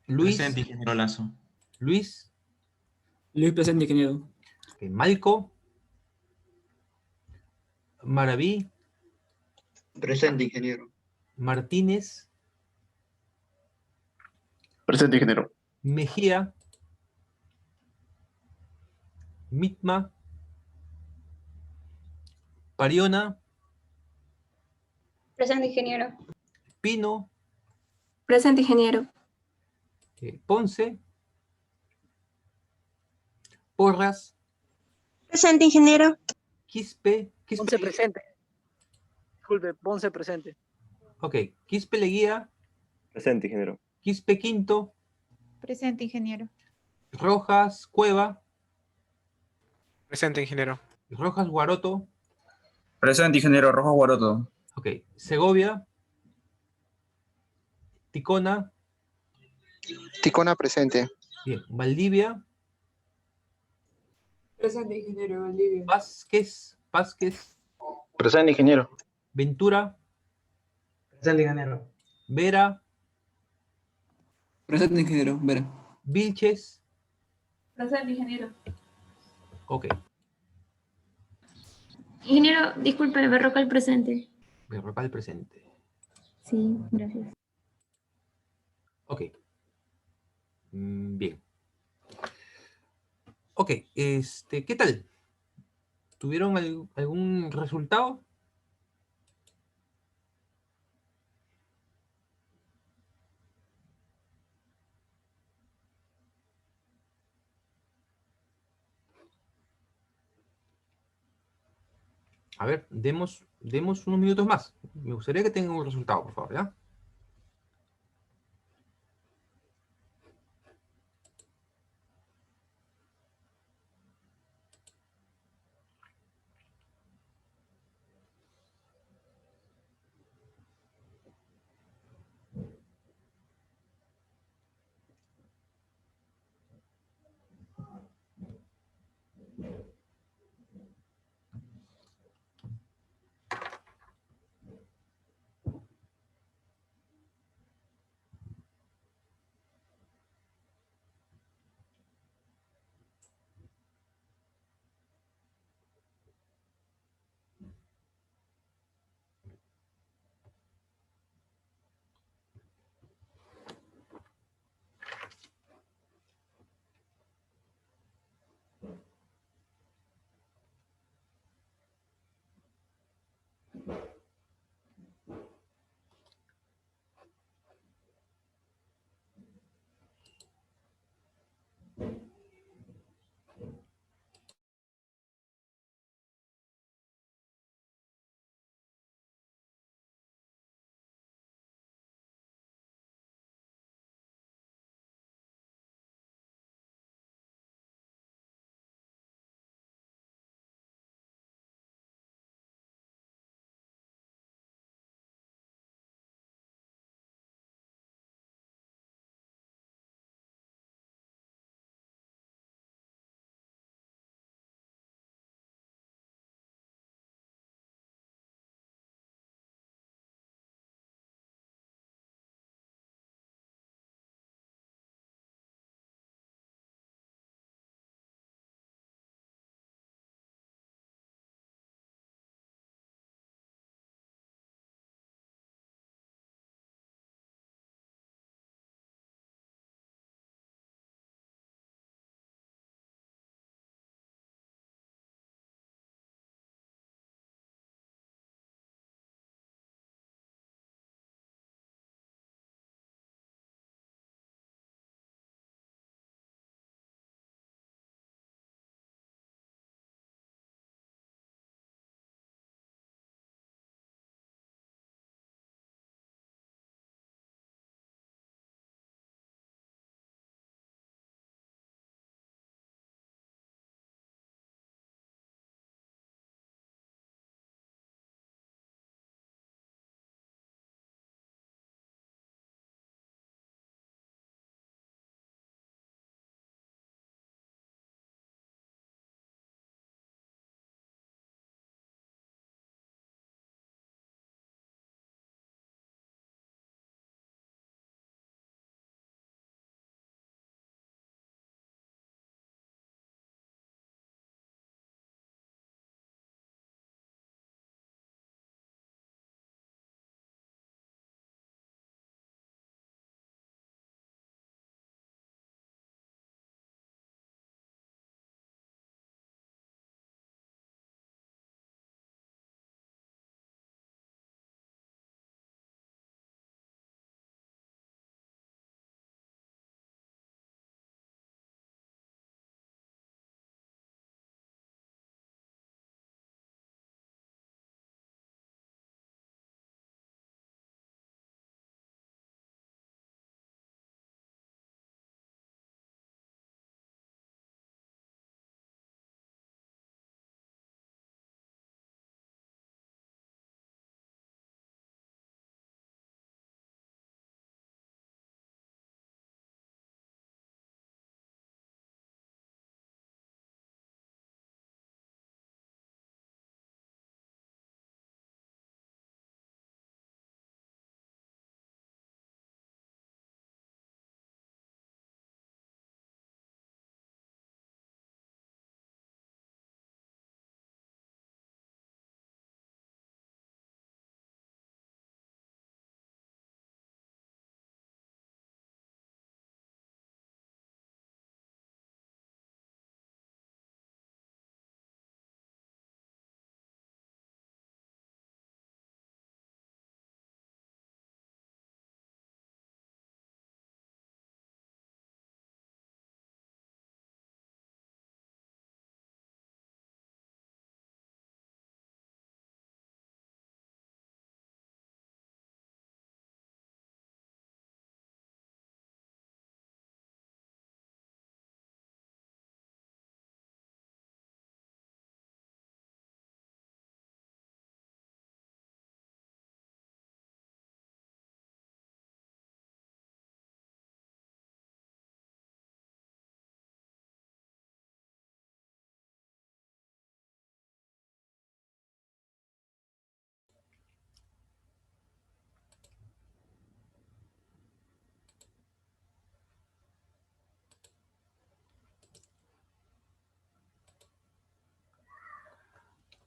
Luis, Presente, ingeniero Lazo. Luis, Luis presente, ingeniero. ok. Malco, Maraví, Presente, ingeniero. Martínez, Presente, ingeniero. Mejía, Mitma, Pariona, Presente, ingeniero. Pino, Presente, ingeniero. Ponce, Porras, Presente, ingeniero. Quispe, Ponce presente. Disculpe, Ponce presente. ok. Quispe Leguía, Presente, ingeniero. Quispe Quinto, Presente, ingeniero. Rojas Cueva, Presente, ingeniero. Rojas Guaroto, Presente, ingeniero Rojo Guaroto. ok. Segovia, Ticona, Ticona presente. bien. Valdivia, Presente, ingeniero. Valdivia. Vázquez, Presente, ingeniero. Ventura, Presente, ingeniero. Vera, Presente, ingeniero. Vera. Vilches, Presente, ingeniero. ok. Ingeniero, disculpe, Berrocal presente. Berrocal presente. Sí, gracias. Ok. Bien. Ok, ¿qué tal? ¿Tuvieron algún resultado? A ver, demos unos minutos más. Me gustaría que tengan un resultado, por favor, ¿ya?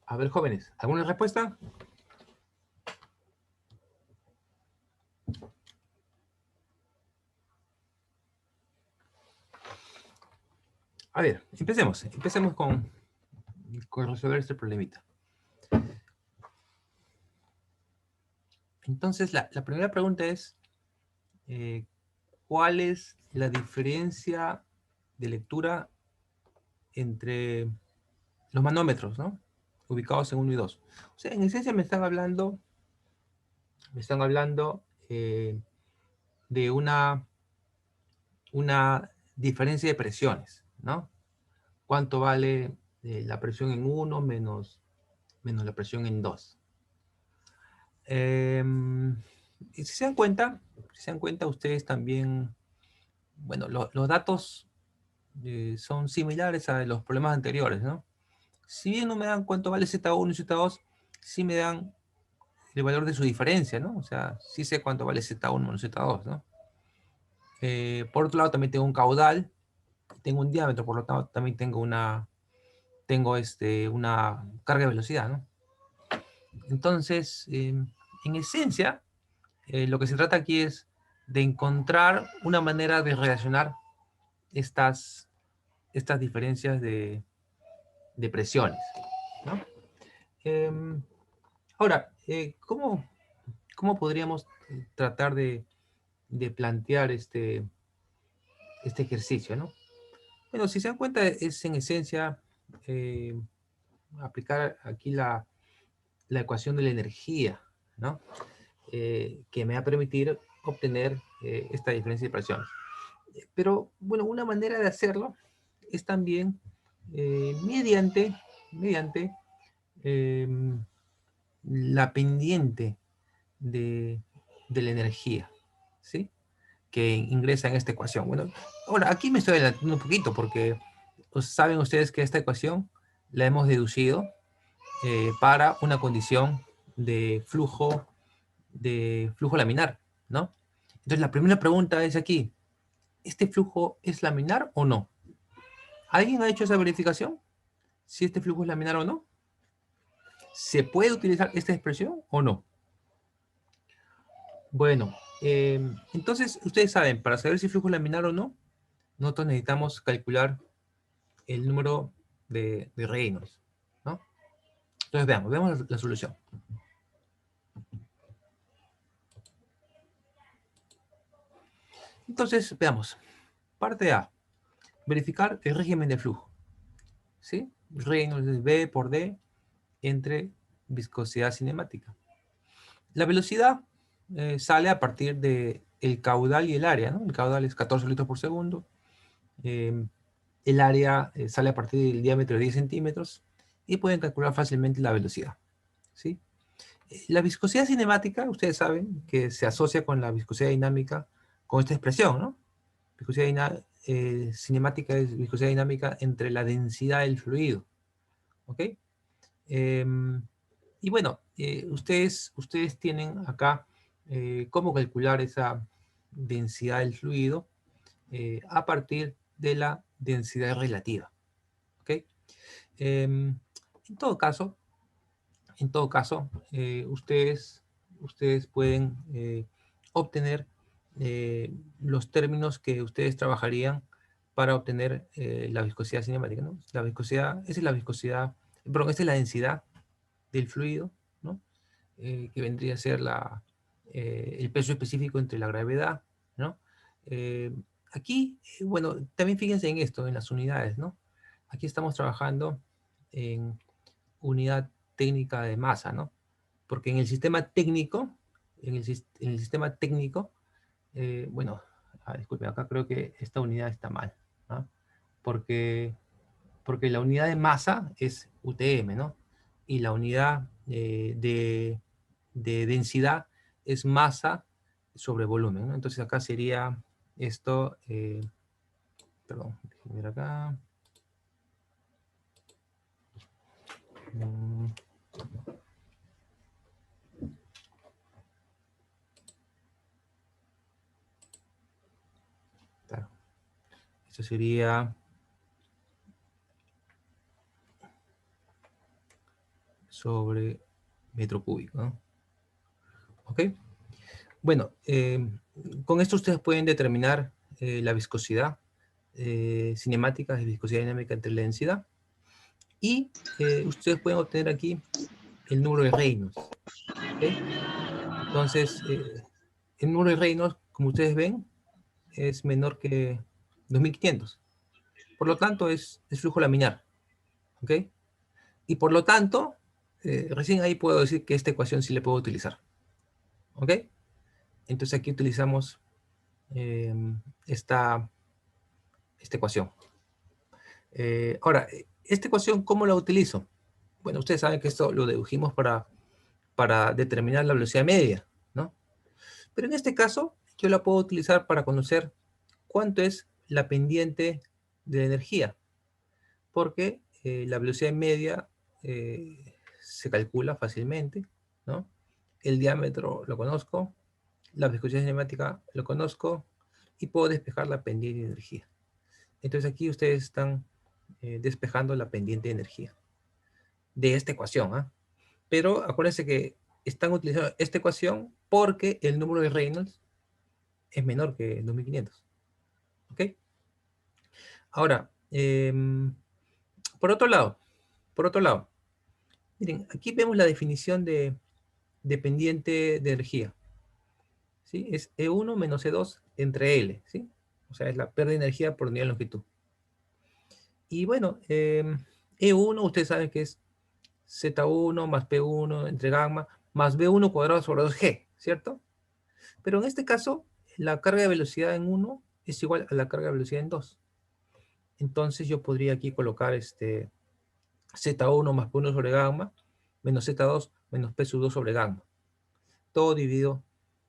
A ver, jóvenes, ¿alguna respuesta? A ver, empecemos. Empecemos con resolver este problemita. Entonces, la primera pregunta es, ¿cuál es la diferencia de lectura entre los manómetros, ¿no? Ubicados en 1 y 2. O sea, en esencia me están hablando de una diferencia de presiones, ¿no? ¿Cuánto vale la presión en 1 menos la presión en 2? Y si se dan cuenta, ustedes también, bueno, los datos son similares a los problemas anteriores, ¿no? Si bien no me dan cuánto vale Z1 y Z2, sí me dan el valor de su diferencia, ¿no? O sea, sí sé cuánto vale Z1 menos Z2, ¿no? Por otro lado, también tengo un caudal, tengo un diámetro, por lo tanto, también tengo una carga de velocidad, ¿no? Entonces, en esencia, lo que se trata aquí es de encontrar una manera de relacionar estas diferencias de presiones, ¿no? Ahora, ¿cómo podríamos tratar de plantear este ejercicio, ¿no? Bueno, si se dan cuenta, es en esencia aplicar aquí la ecuación de la energía, ¿no? Que me va a permitir obtener esta diferencia de presiones. Pero, bueno, una manera de hacerlo es también mediante la pendiente de la energía, ¿sí? Que ingresa en esta ecuación. Bueno, ahora aquí me estoy adelantando un poquito porque saben ustedes que esta ecuación la hemos deducido para una condición de flujo laminar, ¿no? Entonces la primera pregunta es aquí, ¿este flujo es laminar o no? ¿Alguien ha hecho esa verificación? Si este flujo es laminar o no. ¿Se puede utilizar esta expresión o no? Bueno, entonces ustedes saben, para saber si el flujo es laminar o no, nosotros necesitamos calcular el número de Reynolds, ¿no? Entonces veamos la solución. Entonces, veamos. Parte A, verificar el régimen de flujo, ¿sí? Reynolds es V por D entre viscosidad cinemática. La velocidad sale a partir del caudal y el área, ¿no? El caudal es 14 litros por segundo. El área sale a partir del diámetro de 10 centímetros y pueden calcular fácilmente la velocidad, ¿sí? La viscosidad cinemática, ustedes saben que se asocia con la viscosidad dinámica con esta expresión, ¿no? Viscosidad cinemática es viscosidad dinámica entre la densidad del fluido, ¿ok? Y bueno, ustedes tienen acá cómo calcular esa densidad del fluido a partir de la densidad relativa, ¿ok? En todo caso, ustedes pueden obtener los términos que ustedes trabajarían para obtener la viscosidad cinemática, ¿no? La viscosidad, esa es la viscosidad, perdón, esa es la densidad del fluido, ¿no? Que vendría a ser el peso específico entre la gravedad, ¿no? Aquí, bueno, también fíjense en esto, en las unidades, ¿no? Aquí estamos trabajando en unidad técnica de masa, ¿no? Porque en el sistema técnico, bueno, disculpen, acá creo que esta unidad está mal, ¿no? Porque la unidad de masa es UTM, ¿no? Y la unidad de densidad es masa sobre volumen, ¿no? Entonces acá sería esto, perdón, déjenme ver acá. Claro. Esto sería sobre metro cúbico, ¿no? ¿Ok? Bueno, con esto ustedes pueden determinar la viscosidad cinemática y viscosidad dinámica entre la densidad. Y ustedes pueden obtener aquí el número de Reynolds. ¿Okay? Entonces, el número de Reynolds, como ustedes ven, es menor que 2500. Por lo tanto, es flujo laminar. ¿Ok? Y por lo tanto, recién ahí puedo decir que esta ecuación sí le puedo utilizar. ¿Ok? Entonces aquí utilizamos esta ecuación. Ahora, esta ecuación, ¿cómo la utilizo? Bueno, ustedes saben que esto lo dedujimos para determinar la velocidad media, ¿no? Pero en este caso, yo la puedo utilizar para conocer cuánto es la pendiente de la energía. Porque la velocidad media se calcula fácilmente, ¿no? El diámetro lo conozco, la viscosidad cinemática lo conozco, y puedo despejar la pendiente de energía. Entonces aquí ustedes están despejando la pendiente de energía de esta ecuación, ¿ah? Pero acuérdense que están utilizando esta ecuación porque el número de Reynolds es menor que 2500. ¿Ok? Ahora, por otro lado, miren, aquí vemos la definición de pendiente de energía. ¿Sí? Es E1 menos E2 entre L, ¿sí? O sea, es la pérdida de energía por unidad de longitud. Y bueno, E1 ustedes saben que es Z1 más P1 entre gamma más B1 cuadrado sobre 2G, ¿cierto? Pero en este caso, la carga de velocidad en 1 es igual a la carga de velocidad en 2. Entonces yo podría aquí colocar Z1 más P1 sobre gamma menos Z2 menos P sub 2 sobre gamma. Todo dividido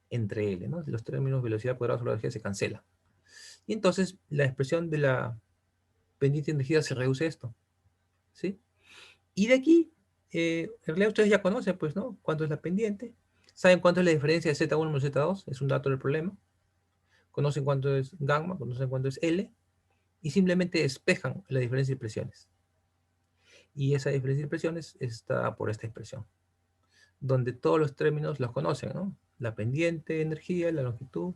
entre L, ¿no? Los términos velocidad cuadrada sobre 2G se cancelan. Y entonces la expresión de la pendiente de energía se reduce a esto, ¿sí? Y de aquí, en realidad ustedes ya conocen, pues, ¿no? Cuánto es la pendiente. Saben cuánto es la diferencia de Z1 menos Z2, es un dato del problema. Conocen cuánto es gamma, conocen cuánto es L, y simplemente despejan la diferencia de presiones. Y esa diferencia de presiones está por esta expresión, donde todos los términos los conocen, ¿no? La pendiente de energía, la longitud,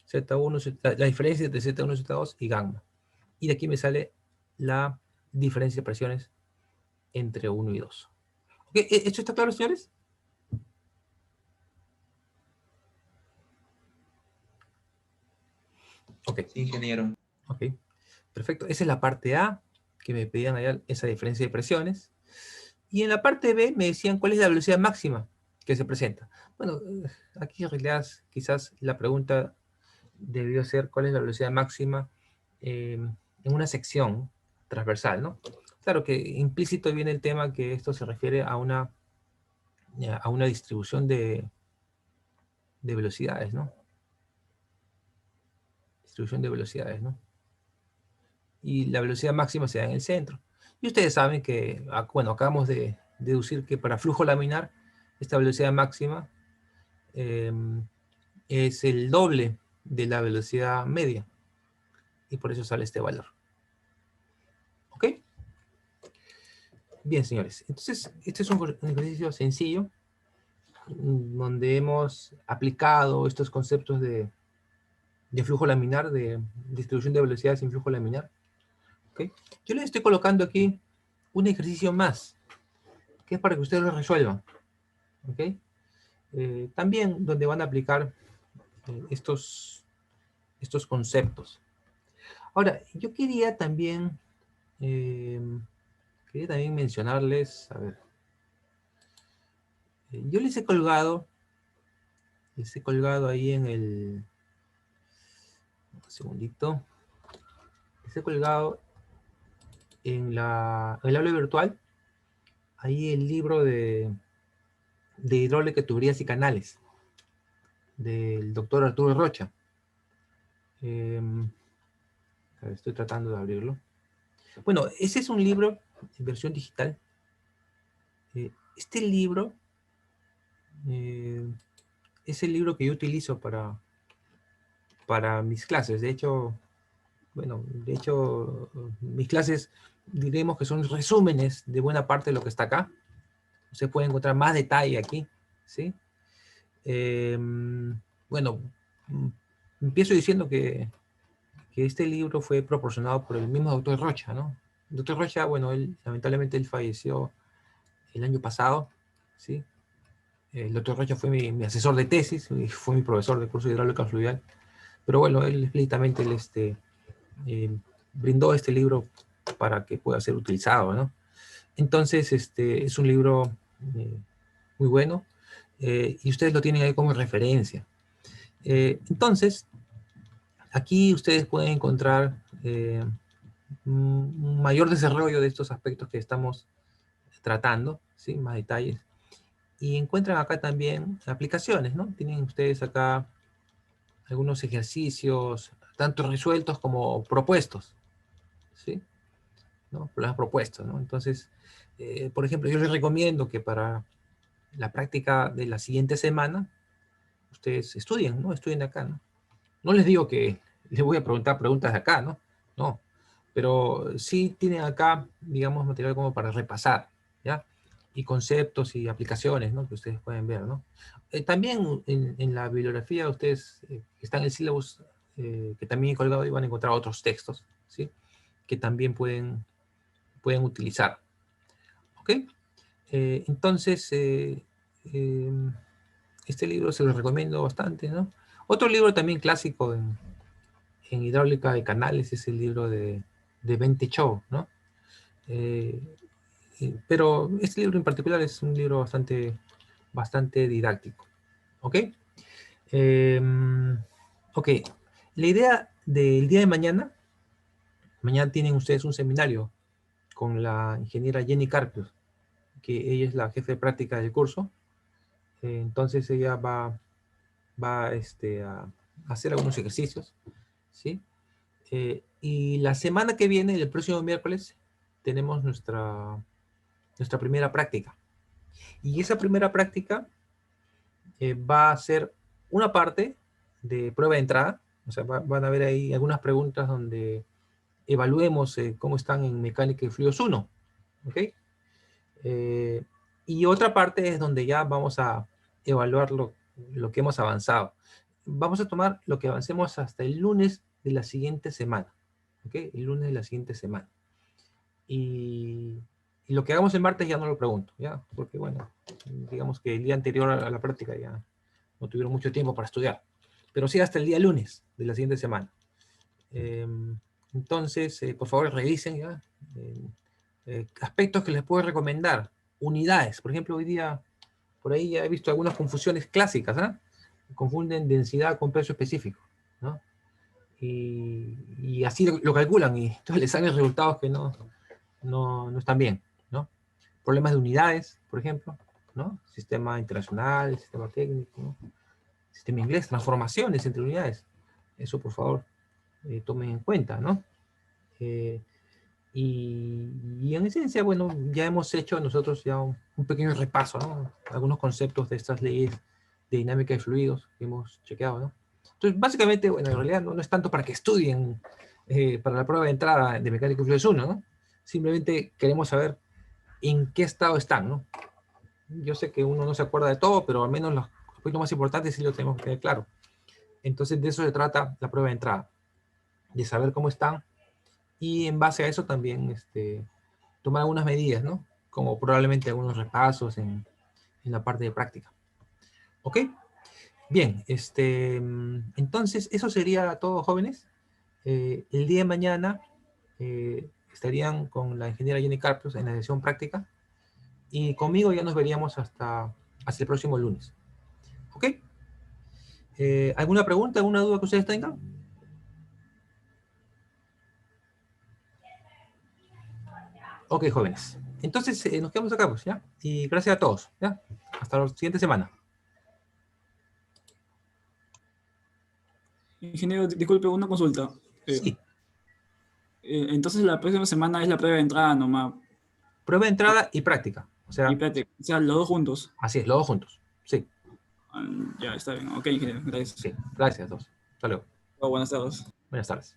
Z1, la diferencia entre Z1 y Z2 y gamma. Y de aquí me sale la diferencia de presiones entre 1 y 2. ¿Okay? ¿Esto está claro, señores? Ok. Sí, ingeniero. Ok. Perfecto. Esa es la parte A, que me pedían allá esa diferencia de presiones. Y en la parte B me decían cuál es la velocidad máxima que se presenta. Bueno, aquí en realidad quizás la pregunta debió ser cuál es la velocidad máxima en una sección transversal, ¿no? Claro que implícito viene el tema que esto se refiere a una distribución de velocidades, ¿no? Distribución de velocidades, ¿no? Y la velocidad máxima se da en el centro. Y ustedes saben que, bueno, acabamos de deducir que para flujo laminar, esta velocidad máxima es el doble de la velocidad media. Y por eso sale este valor. ¿Ok? Bien, señores. Entonces, este es un ejercicio sencillo donde hemos aplicado estos conceptos de flujo laminar, de distribución de velocidades en flujo laminar. ¿Okay? Yo les estoy colocando aquí un ejercicio más, que es para que ustedes lo resuelvan. ¿Okay? También donde van a aplicar estos conceptos. Ahora, yo quería también mencionarles, a ver, yo les he colgado ahí en el, un segundito, les he colgado en el aula virtual, ahí el libro de hidráulica, tuberías y canales, del doctor Arturo Rocha. A ver, estoy tratando de abrirlo. Bueno, ese es un libro en versión digital. Este libro es el libro que yo utilizo para mis clases. De hecho, mis clases diremos que son resúmenes de buena parte de lo que está acá, Usted puede encontrar más detalle aquí, ¿sí? Bueno, empiezo diciendo que este libro fue proporcionado por el mismo doctor Rocha, ¿no? El doctor Rocha, bueno, lamentablemente él falleció el año pasado, ¿sí? El doctor Rocha fue mi asesor de tesis, y fue mi profesor del curso de hidráulica fluvial, pero bueno, él explícitamente brindó este libro para que pueda ser utilizado, ¿no? Entonces, es un libro muy bueno, y ustedes lo tienen ahí como referencia. Entonces, aquí ustedes pueden encontrar un mayor desarrollo de estos aspectos que estamos tratando, ¿sí? Más detalles. Y encuentran acá también aplicaciones, ¿no? Tienen ustedes acá algunos ejercicios, tanto resueltos como propuestos, ¿sí? ¿No? Problemas propuestos, ¿no? Entonces, por ejemplo, yo les recomiendo que para la práctica de la siguiente semana, ustedes estudien, ¿no? Estudien acá, ¿no? No les digo que les voy a preguntar preguntas de acá, ¿no? No. Pero sí tienen acá, digamos, material como para repasar, ¿ya? Y conceptos y aplicaciones, ¿no? Que ustedes pueden ver, ¿no? También en la bibliografía, ustedes que están en el syllabus, que también he colgado, y van a encontrar otros textos, ¿sí? Que también pueden utilizar. ¿Ok? Entonces, este libro se lo recomiendo bastante, ¿no? Otro libro también clásico en hidráulica de canales es el libro de Bente Cho, ¿no? Pero este libro en particular es un libro bastante didáctico. ¿Ok? Ok. La idea del día de mañana tienen ustedes un seminario con la ingeniera Jenny Carpius, que ella es la jefe de práctica del curso. Entonces ella va a hacer algunos ejercicios, ¿sí? Y la semana que viene, el próximo miércoles, tenemos nuestra primera práctica. Y esa primera práctica va a ser una parte de prueba de entrada. O sea, van a ver ahí algunas preguntas donde evaluemos cómo están en mecánica de fluidos 1. ¿Ok? Y otra parte es donde ya vamos a evaluar lo que hemos avanzado. Vamos a tomar lo que avancemos hasta el lunes de la siguiente semana. ¿Ok? El lunes de la siguiente semana. Y lo que hagamos el martes ya no lo pregunto, ¿ya? Porque, bueno, digamos que el día anterior a la práctica ya no tuvieron mucho tiempo para estudiar. Pero sí hasta el día lunes de la siguiente semana. Entonces, por favor, revisen, ¿ya? Aspectos que les puedo recomendar. Unidades. Por ejemplo, hoy día, por ahí ya he visto algunas confusiones clásicas, ¿ah? Confunden densidad con peso específico, ¿no? Y así lo calculan y entonces les salen resultados que no están bien, ¿no? Problemas de unidades, por ejemplo, ¿no? Sistema internacional, sistema técnico, ¿no? Sistema inglés, transformaciones entre unidades. Eso, por favor, tomen en cuenta, ¿no? Y en esencia, bueno, ya hemos hecho nosotros ya un pequeño repaso, ¿no? Algunos conceptos de estas leyes de dinámica de fluidos que hemos chequeado, ¿no? Entonces, básicamente, bueno, en realidad no es tanto para que estudien para la prueba de entrada de mecánica de fluidos 1, ¿no? Simplemente queremos saber en qué estado están, ¿no? Yo sé que uno no se acuerda de todo, pero al menos los puntos más importantes sí lo tenemos que tener claro. Entonces, de eso se trata la prueba de entrada, de saber cómo están, y en base a eso también tomar algunas medidas, ¿no? Como probablemente algunos repasos en la parte de práctica. ¿Ok? Bien, entonces eso sería todo, jóvenes. El día de mañana estarían con la ingeniera Jenny Carpius en la sesión práctica, y conmigo ya nos veríamos hasta el próximo lunes. ¿Ok? ¿Alguna pregunta, alguna duda que ustedes tengan? Ok, jóvenes. Entonces nos quedamos acá, pues, ¿ya? Y gracias a todos, ¿ya? Hasta la siguiente semana. Ingeniero, disculpe, una consulta. Sí. Entonces la próxima semana es la prueba de entrada nomás. Prueba de entrada y práctica. O sea, los dos juntos. Así es, los dos juntos. Sí. Ya, está bien. Ok, ingeniero, gracias. Sí, gracias a todos. Hasta luego. Buenas tardes. Buenas tardes.